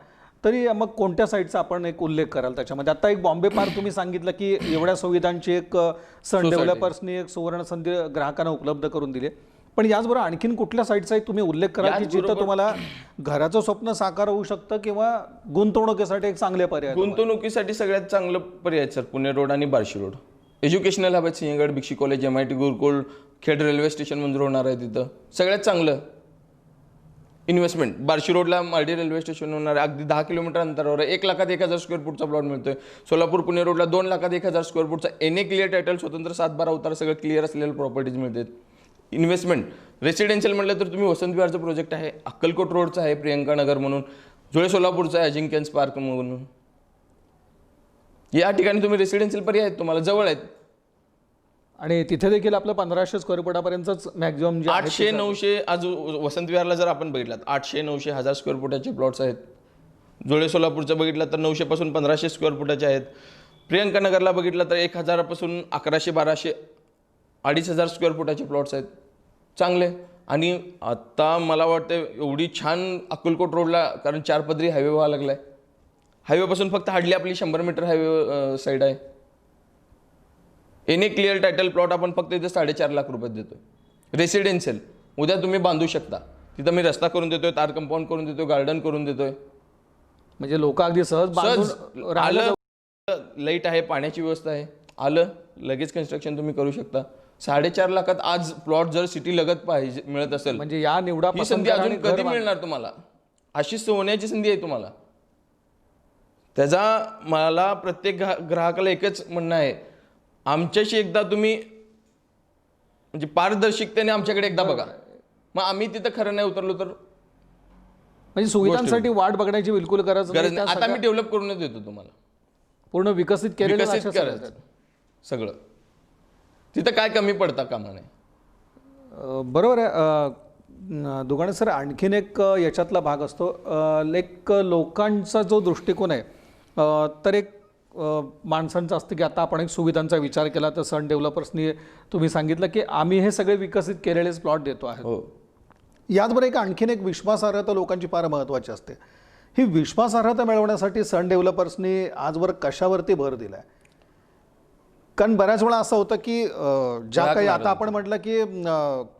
तरी मग कोणत्या साईडचा आपण एक उल्लेख कराल त्याच्यामध्ये? आता एक बॉम्बे पार्क तुम्ही सांगितलं की एवढ्या सुविधांची एक सन डेव्हलपर्सनी एक सुवर्ण संधी ग्राहकांना उपलब्ध करून दिली, पण याचबरोबर आणखीन कुठल्या साईडचा तुम्ही उल्लेख करा की जिथं तुम्हाला घराचं स्वप्न साकार होऊ शकतं किंवा गुंतवणुकीसाठी एक चांगले पर्याय? गुंतवणुकीसाठी सगळ्यात चांगलं पर्याय सर पुणे रोड आणि बार्शी रोड. एज्युकेशनल हब आहेत, सिंहगड, भिक्षी कॉलेज, MIT, गुरुकुल, खेड रेल्वे स्टेशन मंजूर होणार आहे तिथं. सगळ्यात चांगलं इन्व्हेस्टमेंट बार्शी रोडला मार्डी रेल्वे स्टेशन होणार आहे, अगदी 10 किलोमीटर अंतरावर आहे. 1,01,000 स्क्वेअर फूटचा प्लॉट मिळतोय. सोलापूर पुणे रोडला 2,01,000 स्क्वेअर फूटचा NA क्लिअर टायटल, स्वतंत्र 7-12 उतार सगळं क्लिअर असलेल्या प्रॉपर्टीज मिळतात. इन्व्हेस्टमेंट रेसिडेन्शियल म्हटलं तर तुम्ही वसंत विहारचं प्रोजेक्ट आहे, अक्कलकोट रोडचा आहे, प्रियंका नगर म्हणून, जुळे सोलापूरचा आहे, अजिंक्यन्स पार्क म्हणून. या ठिकाणी तुम्ही रेसिडेन्शियल पर्याय आहेत, तुम्हाला जवळ आहेत. आणि तिथे देखील आपलं 1500 स्क्वेअर फुटापर्यंतच मॅक्झिमम जे 800-900 आज वसंत विहारला जर आपण बघितलात 800-900,000 स्क्वेअर फुटाचे प्लॉट्स आहेत. जुळे सोलापूरचं बघितलं तर 900 पासून 1500 स्क्वेअर फुटाचे आहेत. प्रियंका नगरला बघितलं तर 1000 पासून 1100-1200 2,500 स्क्वेअर फुटाचे प्लॉट्स आहेत, चांगले. आणि आता मला वाटतं एवढी छान अक्कलकोट रोडला, कारण 4 पदरी हायवे व्हायला लागलाय, हायवेपासून फक्त हार्डली आपली 100 मीटर हायवे साईड आहे. NA क्लिअर टायटल प्लॉट आपण फक्त इथे 4.5 लाख रुपयात देतोय. रेसिडेन्शियल उद्या तुम्ही बांधू शकता तिथं, मी रस्ता करून देतोय, तार कंपाऊंड करून देतोय, गार्डन करून देतोय. म्हणजे लोक अगदी सहज बांधून आलं, लाईट आहे, पाण्याची व्यवस्था आहे, आलं लगेच कन्स्ट्रक्शन तुम्ही करू शकता. 4.5 लाखात आज प्लॉट जर सिटी लगत पाहिजे मिळत असेल, म्हणजे या निवडा ही संधी अजून कधी मिळणार तुम्हाला? अशी सोन्याची संधी आहे तुम्हाला. त्याचा मला प्रत्येक ग्राहकाला एकच म्हणणं आहे, आमच्याशी एकदा तुम्ही म्हणजे पारदर्शकतेने आमच्याकडे एकदा बघा, मग आम्ही तिथं खरं नाही उतरलो तर म्हणजे सुविधांसाठी वाट बघण्याची बिलकुल गरज नाही. आता मी डेव्हलप करूनच देतो तुम्हाला, पूर्ण विकसित केलेलं करायचं सगळं. तिथं काय कमी पडता कामा नये. बरोबर आहे. दुगाणे सर, आणखीन एक याच्यातला भाग असतो, एक लोकांचा जो दृष्टिकोन आहे, तर एक माणसांचं असतं की आता आपण एक सुविधांचा विचार केला तर सन डेव्हलपर्सनी तुम्ही सांगितलं की आम्ही हे सगळे विकसित केलेलेच प्लॉट देतो आहे. याचबरोबर एक आणखीन एक विश्वासार्हता लोकांची फार महत्त्वाची असते. ही विश्वासार्हता मिळवण्यासाठी सन डेव्हलपर्सनी आजवर कशावरती भर दिला आहे? कारण बऱ्याच वेळा असं होतं की ज्या काही आता आपण म्हटलं की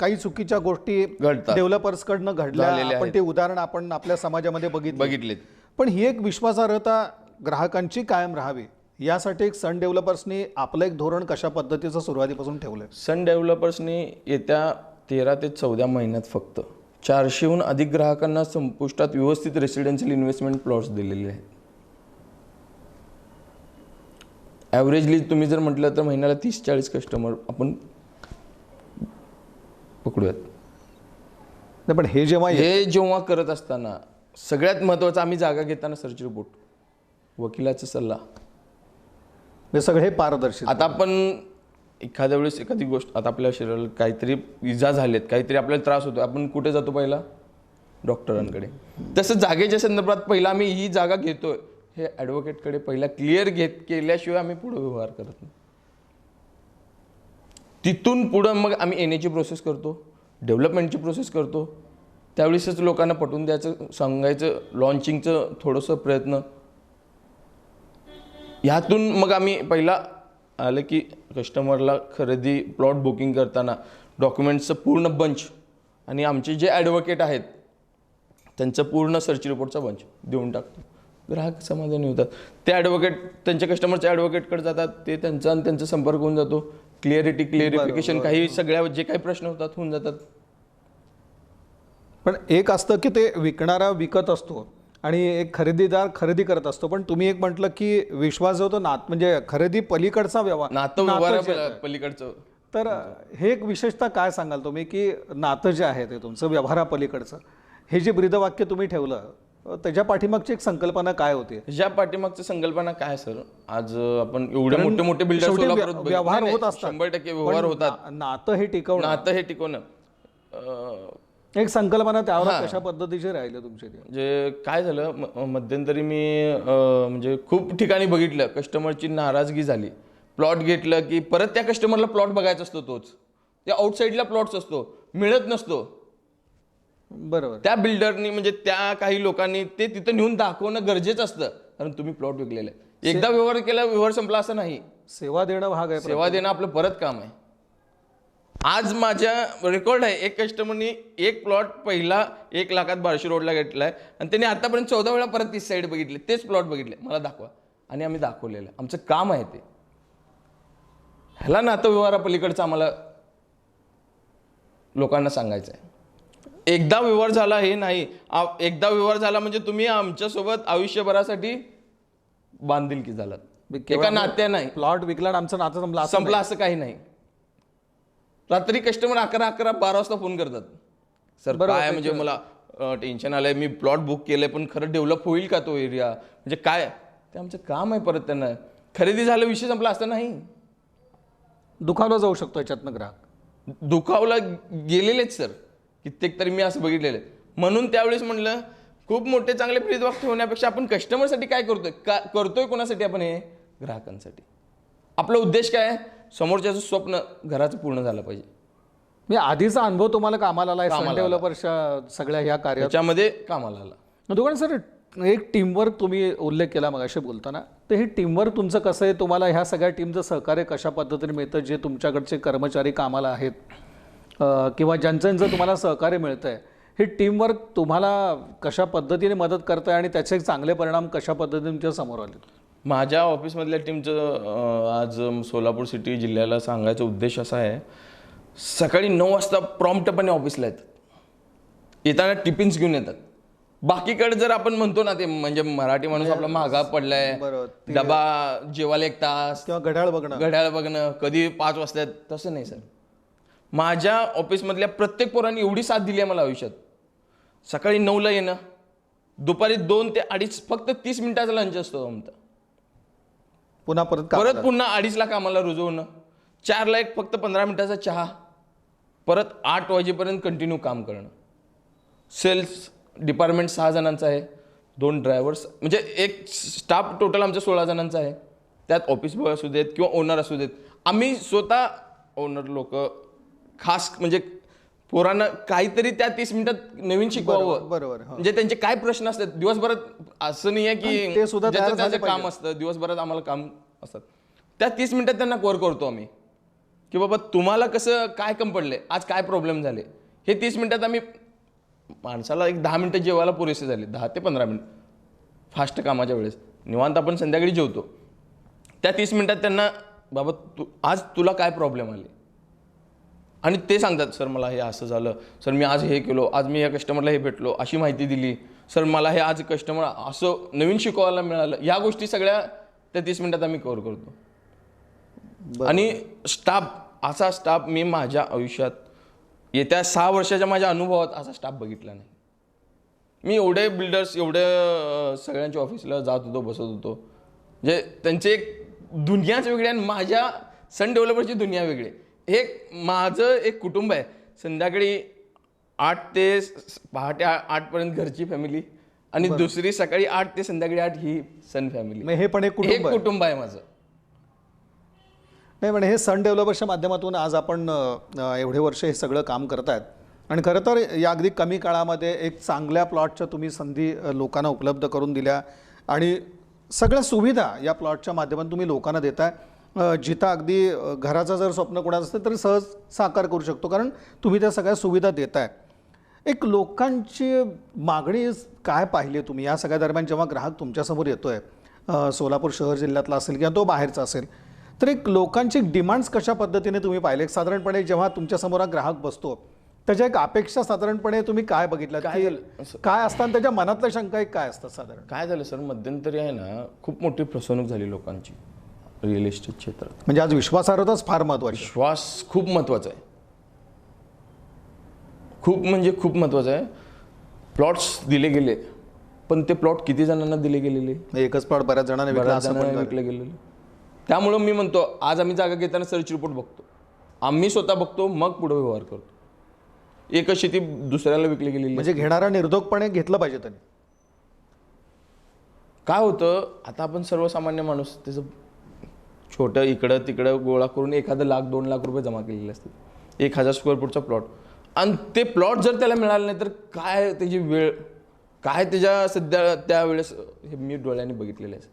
काही चुकीच्या गोष्टी डेव्हलपर्सकडनं घडल्या, आपण ते उदाहरण आपण आपल्या समाजामध्ये बघितले, पण ही एक विश्वासार्हता ग्राहकांची कायम राहावी यासाठी एक सन डेव्हलपर्सनी आपलं एक धोरण कशा पद्धतीचं सुरुवातीपासून ठेवलंय? सन डेव्हलपर्सनी येत्या 13 ते 14 महिन्यात फक्त 400हून अधिक ग्राहकांना संपुष्टात व्यवस्थित रेसिडेन्शियल इन्व्हेस्टमेंट प्लॉट्स दिलेले आहेत. ॲव्हरेजली तुम्ही जर म्हटलं तर महिन्याला 30-40 कस्टमर आपण पकडूयात. पण हे जेव्हा करत असताना सगळ्यात महत्त्वाचं आम्ही जागा घेताना सर्च रिपोर्ट, वकिलाचा सल्ला, हे सगळे पारदर्शी. आता आपण एखाद्या वेळेस एखादी गोष्ट, आता आपल्या शरीराला काहीतरी इजा झालेत, काहीतरी आपल्याला त्रास होतो, आपण कुठे जातो? पहिला डॉक्टरांकडे. तसं जागेच्या संदर्भात पहिला आम्ही ही जागा घेतोय हे ॲडव्होकेटकडे पहिला क्लिअर केल्याशिवाय आम्ही पुढे व्यवहार करत नाही. तिथून पुढं मग आम्ही NA ची प्रोसेस करतो, डेव्हलपमेंटची प्रोसेस करतो. त्यावेळेसच लोकांना पटवून द्यायचं, सांगायचं, लॉन्चिंगचं थोडंसं प्रयत्न, ह्यातून मग आम्ही पहिला आलं की कस्टमरला खरेदी प्लॉट बुकिंग करताना डॉक्युमेंट्सचं पूर्ण बंच आणि आमचे जे ॲडव्होकेट आहेत त्यांचं पूर्ण सर्च रिपोर्टचा बंच देऊन टाकतो. ग्राहक समाधानी होतात. ते ॲडव्होकेट त्यांच्या कस्टमरच्या ॲडव्होकेटकडे जातात, ते त्यांचा आणि त्यांचा संपर्क होऊन जातो. क्लिअरिफिकेशन काही सगळ्या जे काही प्रश्न होतात होऊन जातात. पण एक असतं की ते विकणारा विकत असतो आणि एक खरेदीदार खरेदी करत असतो. पण तुम्ही एक म्हटलं की विश्वास जो होतो म्हणजे खरेदी पलीकडचा व्यवहार नातं व्यवहार पलीकडचं. तर हे एक विशेषतः काय सांगाल तुम्ही की नातं जे आहे ते तुमचं व्यवहारापलीकडचं हे जे ब्रीदवाक्य तुम्ही ठेवलं त्याच्या पाठीमागची एक संकल्पना काय होती? ह्या पाठीमागची संकल्पना काय सर? आज आपण एवढे मोठे मोठे बिल्डर व्यवहार होत असतात, 100% व्यवहार होतात. नातं हे टिकवणं एक संकल्पना त्यावर कशा पद्धतीची राहिली तुमची? म्हणजे काय झालं, मध्यंतरी मी म्हणजे खूप ठिकाणी बघितलं कस्टमरची नाराजगी झाली. प्लॉट घेतलं की परत त्या कस्टमरला प्लॉट बघायचा असतो, तोच त्या आउटसाईडला प्लॉट्स असतो, मिळत नसतो. बरोबर. त्या बिल्डरनी म्हणजे त्या काही लोकांनी ते तिथं नेऊन दाखवणं गरजेचं असतं, कारण तुम्ही प्लॉट विकलेला आहे. एकदा व्यवहार केला, व्यवहार संपला असं नाही. सेवा देणं भाग आहे. सेवा देणं आपलं परत काम आहे. आज माझ्या रेकॉर्ड आहे, एक कस्टमरनी एक प्लॉट पहिला 1 लाखात बार्शी रोडला घेतलाय आणि त्यांनी आतापर्यंत 14 वेळा परत तीच साईड बघितले, तेच प्लॉट बघितले, मला दाखवा, आणि आम्ही दाखवलेलं आहे. आमचं काम आहे ते. ह्याला नातं व्यवहारापलीकडचं आम्हाला लोकांना सांगायचं आहे. एकदा व्यवहार झाला हे नाही, एकदा व्यवहार झाला म्हणजे तुम्ही आमच्यासोबत आयुष्यभरासाठी बांधिलकी झालात. एका नात्या नाही. प्लॉट विकला आमचं नातं संपला असं काही नाही. रात्री कस्टमर 11-12 वाजता फोन करतात, सर काय म्हणजे मला टेन्शन आलंय, मी प्लॉट बुक केलंय पण खरं डेव्हलप होईल का तो एरिया, म्हणजे काय, ते आमचं काम आहे. परत त्यांना खरेदी झालं, विषय संपला असं नाही. दुखावला जाऊ शकतो याच्यातनं ग्राहक. दुखावला गेलेलेच सर, कित्येक तरी मी असं बघितलेलं आहे. म्हणून त्यावेळेस म्हणलं खूप मोठे चांगले ब्रीदवाक्य होण्यापेक्षा आपण कस्टमरसाठी काय करतोय कोणासाठी? आपण हे ग्राहकांसाठी. आपला उद्देश काय आहे? समोरच्याचं स्वप्न घराचं पूर्ण झालं पाहिजे. मी आधीचा अनुभव तुम्हाला कामाला आला आहे डेव्हलपरच्या सगळ्या ह्या कार्याच्यामध्ये कामाला आला. दुकान सर, एक टीमवर्क तुम्ही उल्लेख केला मगाशी बोलताना, तर हे टीमवर्क तुमचं कसं आहे? तुम्हाला ह्या सगळ्या टीमचं सहकार्य कशा पद्धतीने मिळतं? जे तुमच्याकडचे कर्मचारी कामाला आहेत किंवा ज्यांचं तुम्हाला सहकार्य मिळतं आहे, हे टीमवर्क तुम्हाला कशा पद्धतीने मदत करतं आणि त्याचे चांगले परिणाम कशा पद्धतीने तुमच्या समोर आले? माझ्या ऑफिसमधल्या टीमचं आज सोलापूर सिटी जिल्ह्याला सांगायचा उद्देश असा आहे, सकाळी 9 वाजता प्रॉम्प्टपणे ऑफिसला येतात, येताना टिफिन्स घेऊन येतात. बाकीकडे जर आपण म्हणतो ना, ते म्हणजे मराठी माणूस आपला मागा पडलाय, डबा जेवायला 1 तास किंवा घड्याळ बघणं कधी 5 वाजता, तसं नाही सर. माझ्या ऑफिसमधल्या प्रत्येक पोरांनी एवढी साथ दिली आहे मला आयुष्यात. सकाळी 9ला येणं, दुपारी 2 ते 2:30 फक्त 30 मिनिटाचा लंच असतो आमचा, पुन्हा 2:30ला कामाला रुजू होणं, 4ला एक फक्त 15 मिनिटाचा चहा, परत 8 वाजेपर्यंत कंटिन्यू काम करणं. सेल्स डिपार्टमेंट 6 जणांचं आहे, 2 ड्रायव्हर्स, म्हणजे एक स्टाफ टोटल आमचा 16 जणांचा आहे. त्यात ऑफिस बॉय असू देत किंवा ओनर असू देत, आम्ही स्वतः ओनर लोक खास म्हणजे पोरांना काहीतरी त्या 30 मिनिटात नवीन शिकवावं. बरोबर. म्हणजे त्यांचे काय प्रश्न असतात दिवसभरात, असं नाही आहे की ते सुद्धा त्याचं काम असतं, दिवसभरात आम्हाला काम असतात, त्या 30 मिनिटात त्यांना कव्हर करतो आम्ही, की बाबा तुम्हाला कसं काय कम पडले, आज काय प्रॉब्लेम झाले, हे 30 मिनिटात आम्ही. माणसाला एक 10 मिनिटं जेवायला पुरेसे झाले, 10 ते 15 मिनिट फास्ट कामाच्या वेळेस, निवांत आपण संध्याकाळी जेवतो. त्या 30 मिनिटात त्यांना बाबा आज तुला काय प्रॉब्लेम आले, आणि ते सांगतात, सर मला हे असं झालं, सर मी आज हे केलो, आज मी या कस्टमरला हे भेटलो, अशी माहिती दिली, सर मला हे आज कस्टमर असं नवीन शिकवायला मिळालं. या गोष्टी सगळ्या त्या 30 मिनिटात आम्ही कव्हर करतो. आणि स्टाफ, असा स्टाफ मी माझ्या आयुष्यात येत्या 6 वर्षाच्या माझ्या अनुभवात असा स्टाफ बघितला नाही. मी एवढे बिल्डर्स, एवढे सगळ्यांच्या ऑफिसला जात होतो, बसत होतो, म्हणजे त्यांचे एक दुनियाच वेगळी आणि माझ्या सन डेव्हलपरची दुनिया वेगळी. माझं एक कुटुंब आहे, संध्याकाळी 8 ते पहाटे 8पर्यंत घरची फॅमिली, आणि दुसरी सकाळी 8 ते संध्याकाळी 8 ही सन फॅमिली. हे पण एक कुटुंब आहे माझं. नाही, म्हणजे हे सन डेव्हलपर्सच्या माध्यमातून आज आपण एवढे वर्ष हे सगळं काम करतायत, आणि खरं तर या अगदी कमी काळामध्ये एक चांगल्या प्लॉटच्या तुम्ही संधी लोकांना उपलब्ध करून दिल्या, आणि सगळ्या सुविधा या प्लॉटच्या माध्यमातून तुम्ही लोकांना देताय, जिथं अगदी घराचं जर स्वप्न कोणाचं असेल तरी सहज साकार करू शकतो, कारण तुम्ही त्या सगळ्या सुविधा देताय. एक लोकांची मागणी काय पाहिली तुम्ही या सगळ्या दरम्यान, जेव्हा ग्राहक तुमच्यासमोर येतोय, सोलापूर शहर जिल्ह्यातला असेल किंवा तो बाहेरचा असेल, तर एक लोकांची डिमांड्स कशा पद्धतीने तुम्ही पाहिले? साधारणपणे जेव्हा तुमच्यासमोर हा ग्राहक बसतो त्याच्या एक अपेक्षा साधारणपणे तुम्ही काय बघितलं, काय असतात त्याच्या मनातल्या शंका एक काय असतात साधारण? काय झालं सर, मध्यंतरी आहे ना खूप मोठी फसवणूक झाली लोकांची रिअल इस्टेट क्षेत्रात. म्हणजे आज विश्वासार्हताच फार महत्त्वाची. विश्वास खूप महत्त्वाचा आहे, खूप म्हणजे खूप महत्त्वाचं आहे. प्लॉट्स दिले गेले, पण ते प्लॉट किती जणांना दिले गेलेले? एकच प्लॉट बऱ्याच जणांना विकला असं पण विकले गेलेले. त्यामुळं मी म्हणतो, आज आम्ही जागा घेताना सर्च रिपोर्ट बघतो, आम्ही स्वतः बघतो, मग पुढे व्यवहार करतो. एकच शेती दुसऱ्याला विकली गेलेली. म्हणजे घेणारा निर्धोकपणे घेतलं पाहिजे त्यांनी. काय होतं, आता आपण सर्वसामान्य माणूस त्याचं छोटं इकडं तिकडं गोळा करून एखादं लाख 2 लाख रुपये जमा केलेले असतात, 1000 स्क्वेअर फूटचा प्लॉट, आणि ते प्लॉट जर त्याला मिळालं नाही तर काय त्याची वेळ, काय त्याच्या सध्या त्यावेळेस हे मी डोळ्यांनी बघितलेलं आहे.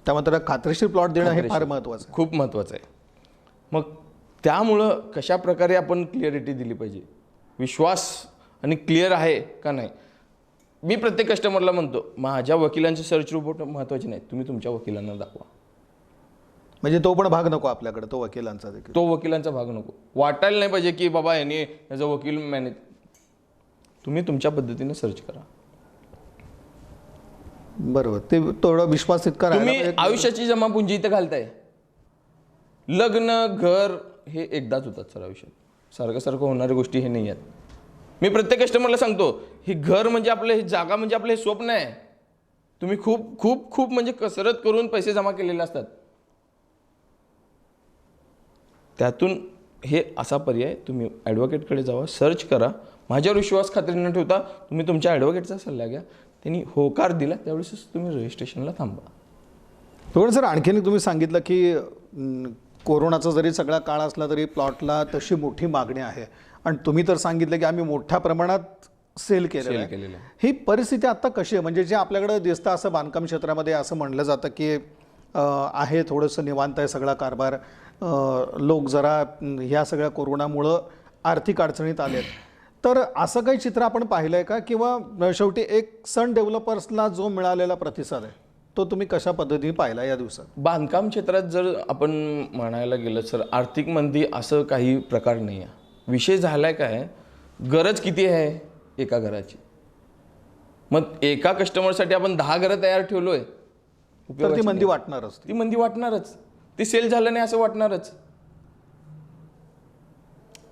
त्यामुळे त्याला खात्रीशीर प्लॉट देणं हे फार महत्त्वाचं आहे, खूप महत्त्वाचं आहे. मग त्यामुळं कशा प्रकारे आपण क्लिअरिटी दिली पाहिजे, विश्वास आणि क्लिअर आहे का नाही. मी प्रत्येक कस्टमरला म्हणतो, माझ्या वकिलांचे सर्च रिपोर्ट महत्त्वाचे नाही, तुम्ही तुमच्या वकिलांना दाखवा. म्हणजे तो पण भाग नको आपल्याकडे, तो वकिलांचा देखील. तो वकिलांचा भाग नको वाटायला नाही पाहिजे की बाबा याने याचा वकील मॅनेज. तुम्ही तुमच्या पद्धतीने सर्च करा. बरोबर, ते थोडा विश्वास इतका तुम्ही आयुष्याची जमापुंजी इथं घालताय. लग्न घर हे एकदाच होतात सर आयुष्यात, सारखं सारखं होणाऱ्या गोष्टी हे नाही आहेत. मी प्रत्येक कस्टमरला सांगतो, ही घर म्हणजे आपलं, ही जागा म्हणजे आपलं हे स्वप्न आहे. तुम्ही खूप खूप खूप म्हणजे कसरत करून पैसे जमा केलेले असतात, त्यातून हे असा पर्याय. तुम्ही ॲडव्होकेटकडे जावा, सर्च करा, माझ्यावर विश्वास खात्री न ठेवता तुम्ही तुमच्या ॲडव्होकेटचा सल्ला घ्या. त्यांनी होकार दिला त्यावेळेसच तुम्ही रजिस्ट्रेशनला थांबा. थोडं सर आणखीन तुम्ही सांगितलं की कोरोनाचा जरी सगळा काळ असला तरी प्लॉटला तशी मोठी मागणी आहे, आणि तुम्ही तर सांगितलं की आम्ही मोठ्या प्रमाणात सेल केलेलं आहे. ही परिस्थिती आता कशी आहे? म्हणजे जे आपल्याकडे दिसतं असं बांधकाम क्षेत्रामध्ये असं म्हणलं जातं की आहे थोडंसं निवांत आहे सगळा कारभार, लोक जरा ह्या सगळ्या कोरोनामुळं आर्थिक अडचणीत आलेत, तर असं काही चित्र आपण पाहिलं आहे का? किंवा शेवटी एक सन डेव्हलपर्सला जो मिळालेला प्रतिसाद आहे तो तुम्ही कशा पद्धतीने पाहिला या दिवसात? बांधकाम क्षेत्रात जर आपण म्हणायला गेलं सर, आर्थिक मंदी असं काही प्रकार नाही आहे. विषय झालाय काय, गरज किती आहे एका घराची. मग एका कस्टमरसाठी आपण 10 घरं तयार ठेवलोय तर ती मंदी वाटणारच. ती मंदी वाटणारच, ती सेल झालं नाही असं वाटणारच.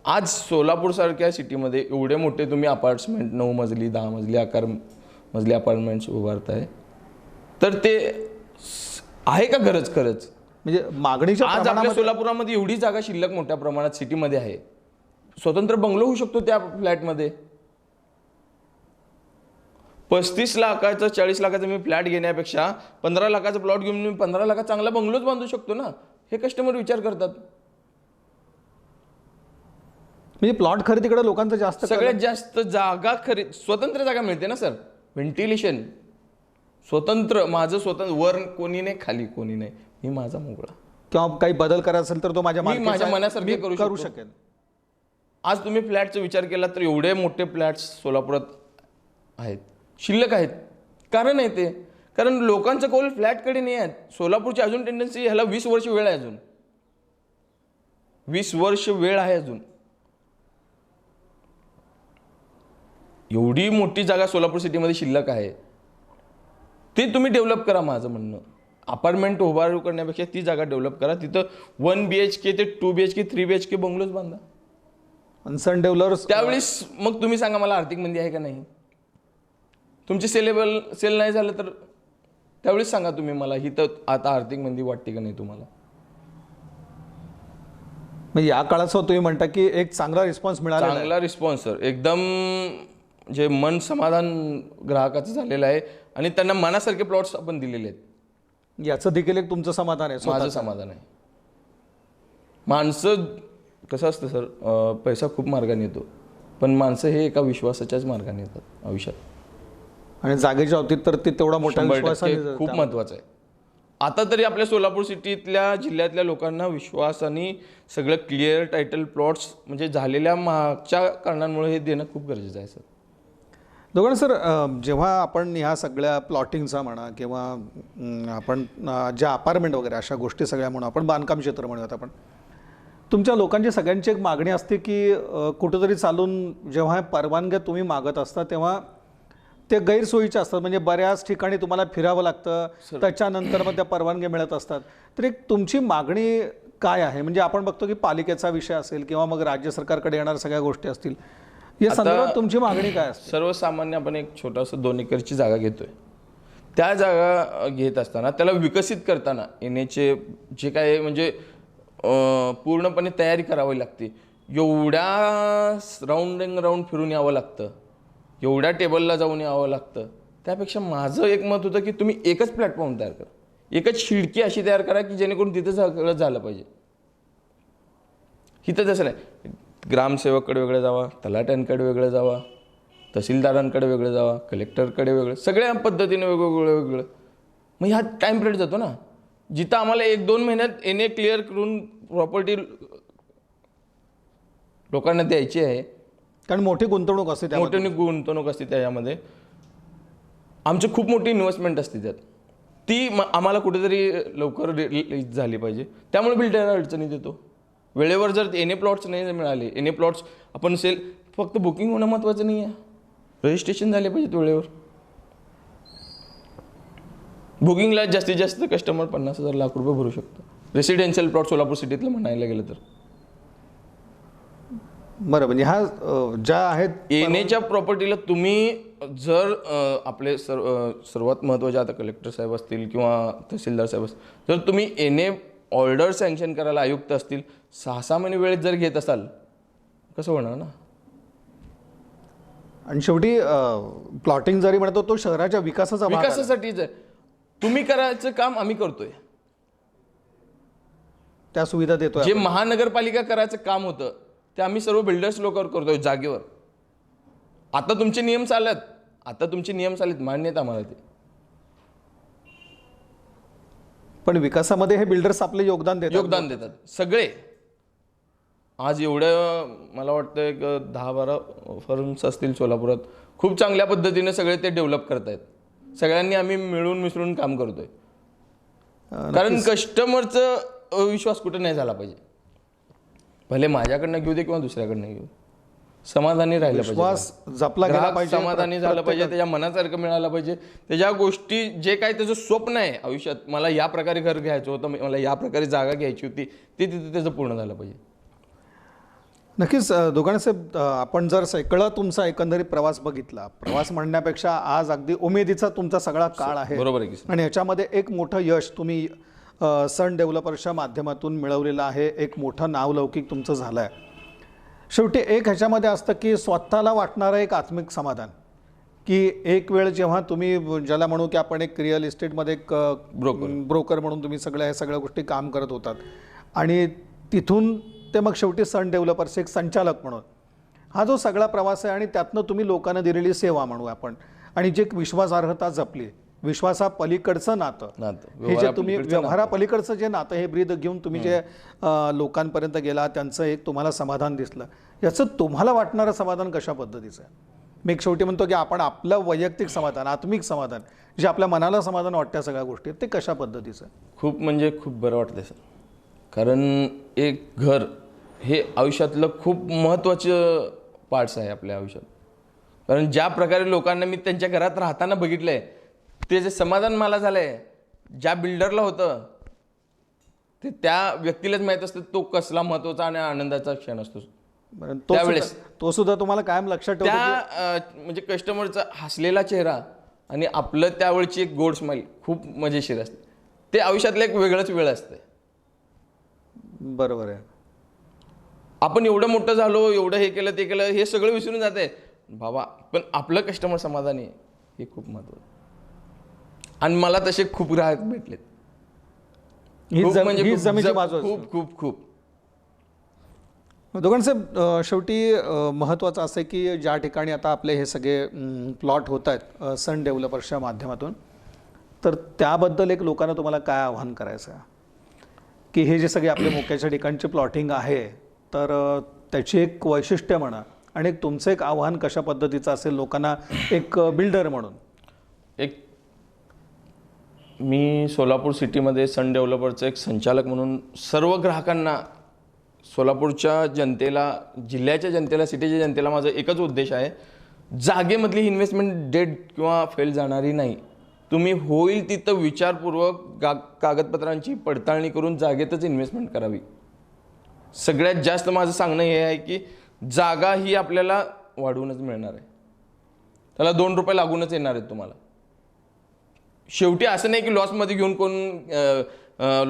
आज सोलापूर सारख्या सिटीमध्ये एवढे मोठे तुम्ही अपार्टमेंट 9 मजली 10 मजली 11 मजली अपार्टमेंट्स उभारताय, तर ते आहे का गरज खरंच? म्हणजे मागणीच्या आज आपल्या सोलापुरामध्ये एवढी जागा शिल्लक मोठ्या प्रमाणात सिटीमध्ये आहे, स्वतंत्र बंगलो होऊ शकतो त्या फ्लॅटमध्ये. 35 लाखाचं 40 लाखाचं मी फ्लॅट घेण्यापेक्षा 15 लाखाचा प्लॉट घेऊन मी 15 लाखाचा चांगला बंगलोच बांधू शकतो ना, हे कस्टमर विचार करतात. म्हणजे प्लॉट खरेदीकडे लोकांचं जास्त, सगळ्यात जास्त जागा स्वतंत्र जागा मिळते ना सर, व्हेंटिलेशन स्वतंत्र, माझं स्वतंत्र, वर कोणी नाही खाली कोणी नाही, मी माझा मोकळा. किंवा काही बदल करायचा असेल तर तो माझ्या मनासारखे करू शकेल. आज तुम्ही फ्लॅटचा विचार केला तर एवढे मोठे फ्लॅट्स सोलापुरात आहेत, शिल्लक आहेत. कारण आहे ते, कारण लोकांचा कौल फ्लॅटकडे नाही आहेत. सोलापूरची अजून टेंडन्सी, ह्याला 20 वर्ष वेळ आहे, अजून 20 वर्ष वेळ आहे अजून. एवढी मोठी जागा सोलापूर सिटीमध्ये शिल्लक आहे, ते तुम्ही डेव्हलप करा. माझं म्हणणं, अपार्टमेंट उभारू करण्यापेक्षा ती जागा डेव्हलप करा. तिथं 1 BHK ते 2 BHK 3 BHK बंगलोज बांधा. सन डेव्हलपर्स त्यावेळेस मग तुम्ही सांगा मला आर्थिक मंदी आहे का नाही. तुमची सेल नाही झालं तर त्यावेळेस सांगा तुम्ही मला, ही तर आता आर्थिक मंदी वाटते का नाही तुम्हाला. म्हणजे या काळात तुम्ही म्हणता की एक चांगला रिस्पॉन्स मिळाला, चांगला रिस्पॉन्स सर, एकदम जे मन समाधान ग्राहकाचं झालेलं आहे, आणि त्यांना मनासारखे प्लॉट्स आपण दिलेले आहेत. याचं देखील एक तुमचं समाधान आहे? माझं समाधान आहे. माणसं कसं असतं सर, पैसा खूप मार्गाने येतो, पण माणसं हे एका विश्वासाच्याच मार्गाने येतात आयुष्यात. आणि जागेच्या बाबतीत तर ते तेवढा मोठा 100% विश्वासाने खूप महत्वाचं आहे. आता तरी आपल्या सोलापूर सिटीतल्या जिल्ह्यातल्या लोकांना विश्वासाने सगळं क्लिअर टायटल प्लॉट्स म्हणजे झालेल्या मागच्या कारणांमुळे हे देणं खूप गरजेचं आहे सर. दोघांना सर, जेव्हा आपण ह्या सगळ्या प्लॉटिंगचा म्हणा किंवा आपण ज्या अपार्टमेंट वगैरे अशा गोष्टी सगळ्या म्हणून आपण बांधकाम क्षेत्र म्हणूयात आपण, तुमच्या लोकांची सगळ्यांची एक मागणी असते की कुठंतरी चालून जेव्हा परवानग्या तुम्ही मागत असता तेव्हा ते गैरसोयीचे असतात. म्हणजे बऱ्याच ठिकाणी तुम्हाला फिरावं लागतं, त्याच्यानंतर मग त्या परवानग्या मिळत असतात. तर एक तुमची मागणी काय आहे? म्हणजे आपण बघतो की पालिकेचा विषय असेल किंवा मग राज्य सरकारकडे येणाऱ्या सगळ्या गोष्टी असतील, या संदर्भात तुमची मागणी काय असते? सर्वसामान्य आपण एक छोटंसं 2 एकरची जागा घेतोय. त्या जागा घेत असताना त्याला विकसित करताना येण्याचे जे काय म्हणजे पूर्णपणे तयारी करावी लागते. एवढ्या राऊंड फिरून यावं लागतं, एवढ्या टेबलला जाऊन यावं लागतं. त्यापेक्षा माझं एक मत होतं की तुम्ही एकच प्लॅटफॉर्म तयार करा, एकच खिडकी अशी तयार करा की जेणेकरून तिथं सगळं झालं पाहिजे. इथं तसं नाही, ग्रामसेवककडे वेगळं जावा, तलाट्यांकडे वेगळं जावा, तहसीलदारांकडे वेगळं जावा, कलेक्टरकडे वेगळं, सगळ्या पद्धतीने वेगवेगळं. मग ह्यात टाईम पिरियड जातो ना. जिथं आम्हाला 1-2 महिन्यात एनए क्लिअर करून प्रॉपर्टी लोकांना द्यायची आहे, कारण मोठी गुंतवणूक असते, मोठी गुंतवणूक असते त्याच्यामध्ये, आमची खूप मोठी इन्व्हेस्टमेंट असते त्यात, ती आम्हाला कुठेतरी लवकर रिलीज झाली पाहिजे. त्यामुळे बिल्डर अडचणी देतो. वेळेवर जर एनए प्लॉट्स नाही मिळाले, एनए प्लॉट्स आपण फक्त बुकिंग होणं महत्त्वाचं नाही आहे, रजिस्ट्रेशन झाले पाहिजेत वेळेवर. बुकिंगला जास्तीत जास्त कस्टमर 50,000 लाख रुपये भरू शकतो. रेसिडेन्शियल प्लॉट सोलापूर सिटीतलं म्हणायला गेलं तर बरं. म्हणजे ह्या ज्या आहेत एनएच्या प्रॉपर्टीला तुम्ही जर आपले सर्वात महत्त्वाचे आता कलेक्टर साहेब असतील किंवा तहसीलदार साहेब असतील, जर तुम्ही एनए ऑर्डर सँक्शन करायला आयुक्त असतील, 6-6 महिने वेळेत जर घेत असाल, कसं होणार ना. आणि शेवटी प्लॉटिंग जरी म्हणतो तो शहराच्या विकासासाठीच आहे. तुम्ही करायचं काम आम्ही करतोय, त्या सुविधा देतोय. जे महानगरपालिका करायचं काम होतं ते आम्ही सर्व बिल्डर्स लोकांवर करतोय जागेवर. आता तुमचे नियम चालत, मान्य आहेत आम्हाला ते. पण विकासामध्ये हे बिल्डर्स आपले योगदान देतात सगळे. आज एवढं मला वाटतं एक 10-12 फर्म्स असतील सोलापुरात, खूप चांगल्या पद्धतीने सगळे ते डेव्हलप करतायत. सगळ्यांनी आम्ही मिळून मिसळून काम करतोय, कारण कस्टमरचा विश्वास कुठे नाही झाला पाहिजे. भले माझ्याकडनं घेऊ दे किंवा दुसऱ्याकडनं घेऊ, समाधानी राहिलं पाहिजे, विश्वास जपला गेला पाहिजे, समाधानी झालं पाहिजे, त्याच्या मनासारखं मिळालं पाहिजे. त्याच्या गोष्टी जे काही त्याचं स्वप्न आहे आयुष्यात, मला या प्रकारे घर घ्यायचं होतं, मला या प्रकारे जागा घ्यायची होती, ते तिथे त्याचं पूर्ण झालं पाहिजे. नक्कीच दोघांसाहेब, आपण जर सगळं तुमचा एकंदरीत प्रवास बघितला, प्रवास म्हणण्यापेक्षा आज अगदी उमेदीचा तुमचा सगळा काळ आहे. बरोबर आहे की. आणि ह्याच्यामध्ये एक मोठं यश तुम्ही सन डेव्हलपर्सच्या माध्यमातून मिळवलेलं आहे, एक मोठं नावलौकिक तुमचं झालं आहे. शेवटी एक ह्याच्यामध्ये असतं की स्वतःला वाटणारं एक आत्मिक समाधान, की एक वेळ जेव्हा तुम्ही ज्याला म्हणू की आपण एक रिअल इस्टेटमध्ये एक ब्रोकर म्हणून तुम्ही ह्या सगळ्या गोष्टी काम करत होतात, आणि तिथून ते मग शेवटी सन डेव्हलपर्स एक संचालक म्हणून हा जो सगळा प्रवास आहे, आणि त्यातनं तुम्ही लोकांना दिलेली सेवा म्हणू आपण, आणि जे विश्वासार्हता जपली, विश्वासापलीकडचं नातं, हे जे तुम्ही व्यवहारापलीकडचं जे नातं हे ब्रीद घेऊन तुम्ही जे लोकांपर्यंत गेला, त्यांचं एक तुम्हाला समाधान दिसलं, याचं तुम्हाला वाटणारं समाधान कशा पद्धतीचं आहे? मी एक शेवटी म्हणतो की आपण आपलं वैयक्तिक समाधान, आत्मिक समाधान, जे आपल्या मनाला समाधान वाटतं सगळ्या गोष्टी, ते कशा पद्धतीचं आहे? खूप म्हणजे खूप बरं वाटलं सर. कारण एक घर हे आयुष्यातलं खूप महत्त्वाचं पार्ट्स आहे आपल्या आयुष्यात. कारण ज्या प्रकारे लोकांना मी त्यांच्या घरात राहताना बघितलंय, ते जे समाधान मला झालंय, ज्या बिल्डरला होतं ते त्या व्यक्तीलाच माहीत असतं तो कसला महत्त्वाचा आणि आनंदाचा क्षण असतो त्यावेळेस. तो सुद्धा तुम्हाला कायम लक्षात ठेवतो, म्हणजे कस्टमरचा हसलेला चेहरा आणि आपलं त्यावेळची एक गोड स्माईल खूप मजेशीर असते. ते आयुष्यातलं एक वेगळंच वेळ असते. बरोबर आहे. आपण एवढं मोठं झालो, एवढं हे केलं ते केलं, हे सगळं विसरून जाते बाबा, पण आपलं कस्टमर समाधानी हे खूप महत्त्वाचं. आणि मला तसे खूप ग्राहक भेटलेत. म्हणजे खूप खूप खूप दोघांचे शेवटी महत्त्वाचं असं आहे की ज्या ठिकाणी आता आपले हे सगळे प्लॉट होत आहेत सन डेव्हलपर्सच्या माध्यमातून, तर त्याबद्दल एक लोकांना तुम्हाला काय आव्हान करायचं आहे की हे जे सगळे आपले मोक्याच्या ठिकाणचे प्लॉटिंग आहे, तर त्याची एक वैशिष्ट्य म्हणा आणि एक तुमचं एक आव्हान कशा पद्धतीचं असेल लोकांना एक बिल्डर म्हणून? एक मी सोलापूर सिटीमध्ये सन डेव्हलपरचं एक संचालक म्हणून सर्व ग्राहकांना, सोलापूरच्या जनतेला, जिल्ह्याच्या जनतेला, सिटीच्या जनतेला माझा एकच उद्देश आहे, जागेमधली इन्व्हेस्टमेंट डेड किंवा फेल जाणारी नाही. तुम्ही होईल तिथं विचारपूर्वक कागदपत्रांची पडताळणी करून जागेतच इन्व्हेस्टमेंट करावी. सगळ्यात जास्त माझं सांगणं हे आहे की जागा ही आपल्याला वाढवूनच मिळणार आहे, त्याला 2 रुपये लागूनच येणार आहेत तुम्हाला. शेवटी असं नाही की लॉसमध्ये घेऊन कोण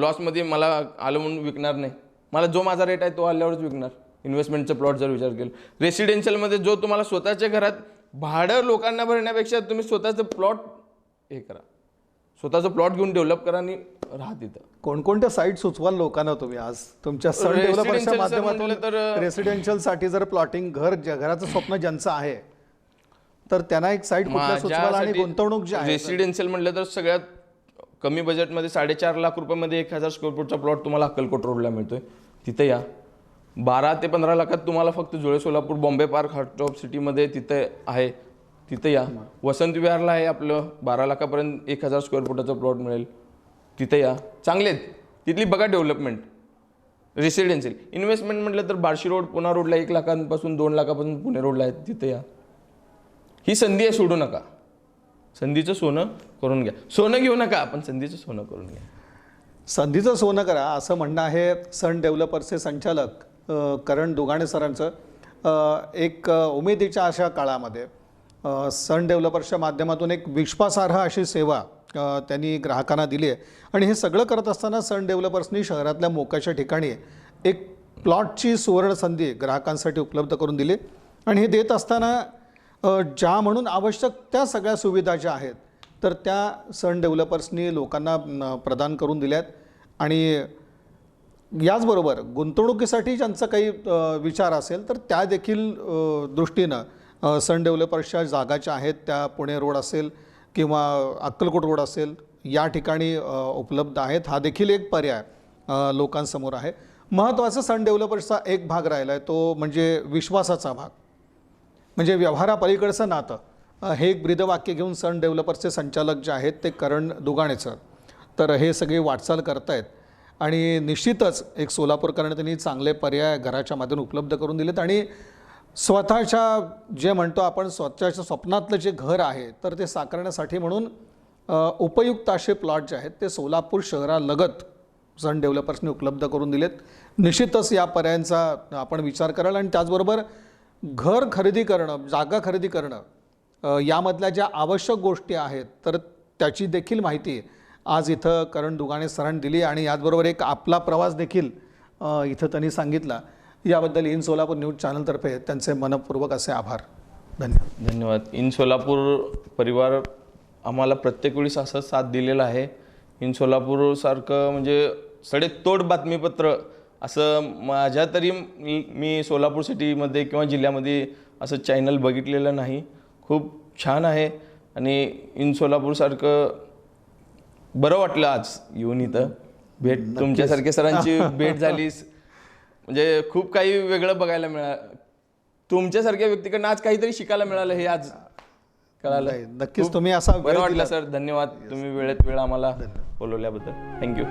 लॉसमध्ये मला आलं म्हणून विकणार नाही. मला जो माझा रेट आहे तो आल्यावरच विकणार. इन्व्हेस्टमेंटचा प्लॉट जर विचार केला, रेसिडेन्शियलमध्ये जो तुम्हाला स्वतःच्या घरात भाडं लोकांना भरण्यापेक्षा तुम्ही स्वतःचं प्लॉट हे करा, स्वतःचं प्लॉट घेऊन डेव्हलप करा आणि राहा तिथं. कोणकोणत्या साईट सुचवाल लोकांना तुम्ही आज तुमच्या सन डेव्हलपर्सच्या माध्यमातून? रेसिडेन्शियलसाठी जर प्लॉटिंग घराचं स्वप्न ज्यांचं आहे, तर त्यांना एक साईट कुठल्या सुचवाल आणि गुंतवणूक जी आहे? रेसिडेन्शियल म्हटलं तर सगळ्यात कमी बजेटमध्ये 4.5 लाख रुपयामध्ये 1000 स्क्वेअर फूटचा प्लॉट तुम्हाला अक्कलकोट रोडला मिळतोय. तिथे या. 12 ते 15 लाखात तुम्हाला फक्त जुळे Solapur Bombay park heart of सिटीमध्ये तिथे आहे, तिथे या. वसंत विहारला आहे आपलं 12 लाखापर्यंत 1000 स्क्वेअर फुटाचा प्लॉट मिळेल, तिथे या. चांगलेत तिथली बघा डेव्हलपमेंट. रेसिडेन्शियल इन्व्हेस्टमेंट म्हटलं तर बार्शी रोड, पुणा रोडला 1 लाखांपासून 2 लाखापासून पुणे रोडला आहे, तिथे या. ही संधी आहे, सोडू नका. संधीचं सोनं करून घ्या. सोनं घेऊ नका, पण संधीचं सोनं करून घ्या. संधीचं सोनं करा असं म्हणणं आहे सन डेव्हलपर्सचे संचालक करण दुगाणे सरांचं. एक उमेदीच्या अशा काळामध्ये सन डेव्हलपर्सच्या माध्यमातून एक विश्वासार्ह अशी सेवा त्यांनी ग्राहकांना दिली आहे. आणि हे सगळं करत असताना सन डेव्हलपर्सनी शहरातल्या मोक्याच्या ठिकाणी एक प्लॉटची सुवर्ण संधी ग्राहकांसाठी उपलब्ध करून दिली. आणि हे देत असताना ज्या म्हणून आवश्यक त्या सगळ्या सुविधा ज्या आहेत तर त्या सन डेव्हलपर्सनी लोकांना प्रदान करून दिल्यात. आणि याचबरोबर गुंतवणुकीसाठी ज्यांचा काही विचार असेल तर त्या देखील दृष्टीनं सन डेव्हलपर्सच्या जागा ज्या आहेत त्या पुणे रोड असेल किंवा अक्कलकोट रोड असेल या ठिकाणी उपलब्ध आहेत. हा देखील एक पर्याय लोकांसमोर आहे. महत्त्वाचा सन डेव्हलपर्सचा एक भाग राहिला आहे, तो म्हणजे विश्वासाचा भाग, म्हणजे व्यवहारापलीकडचं नातं. हे एक ब्रीदवाक्य घेऊन सन डेव्हलपर्सचे संचालक जे आहेत ते करण दुगाणेचं तर हे सगळे वाटचाल करतायत. आणि निश्चितच एक सोलापूरकरांना त्यांनी चांगले पर्याय घराच्या माध्यमातून उपलब्ध करून दिलेत. आणि स्वतःच्या जे म्हणतो आपण स्वतःच्या स्वप्नातलं जे घर आहे तर ते साकारण्यासाठी म्हणून उपयुक्त असे प्लॉट जे आहेत ते सोलापूर शहरालगत सन डेव्हलपर्सने उपलब्ध करून दिलेत. निश्चितच या पर्यायांचा आपण विचार कराल. आणि त्याचबरोबर घर खरेदी करणं, जागा खरेदी करणं यामधल्या ज्या आवश्यक गोष्टी आहेत तर त्याची देखील माहिती आज इथं करण दुगाणे सरांनी दिली. आणि याचबरोबर एक आपला प्रवास देखील इथं त्यांनी सांगितला. याबद्दल इन सोलापूर न्यूज चॅनलतर्फे त्यांचे मनपूर्वक असे आभार. धन्यवाद. धन्यवाद. इन सोलापूर परिवार आम्हाला प्रत्येक वेळी असं साथ दिलेला आहे. इन सोलापूरसारखं म्हणजे सडेतोड बातमीपत्र असं माझ्या तरी मी सोलापूर सिटीमध्ये किंवा जिल्ह्यामध्ये असं चॅनल बघितलेलं नाही. खूप छान आहे. आणि इन सोलापूरसारखं बरं वाटलं आज येऊन इथं भेट, तुमच्यासारख्या सरांची भेट झाली. म्हणजे खूप काही वेगळं बघायला मिळालं. तुमच्यासारख्या व्यक्तीकडनं आज काहीतरी शिकायला मिळालं हे आज कळालं. नक्कीच तुम्ही असा बरं वाटलं सर. धन्यवाद. तुम्ही वेळेत वेळ आम्हाला बोलवल्याबद्दल थँक्यू.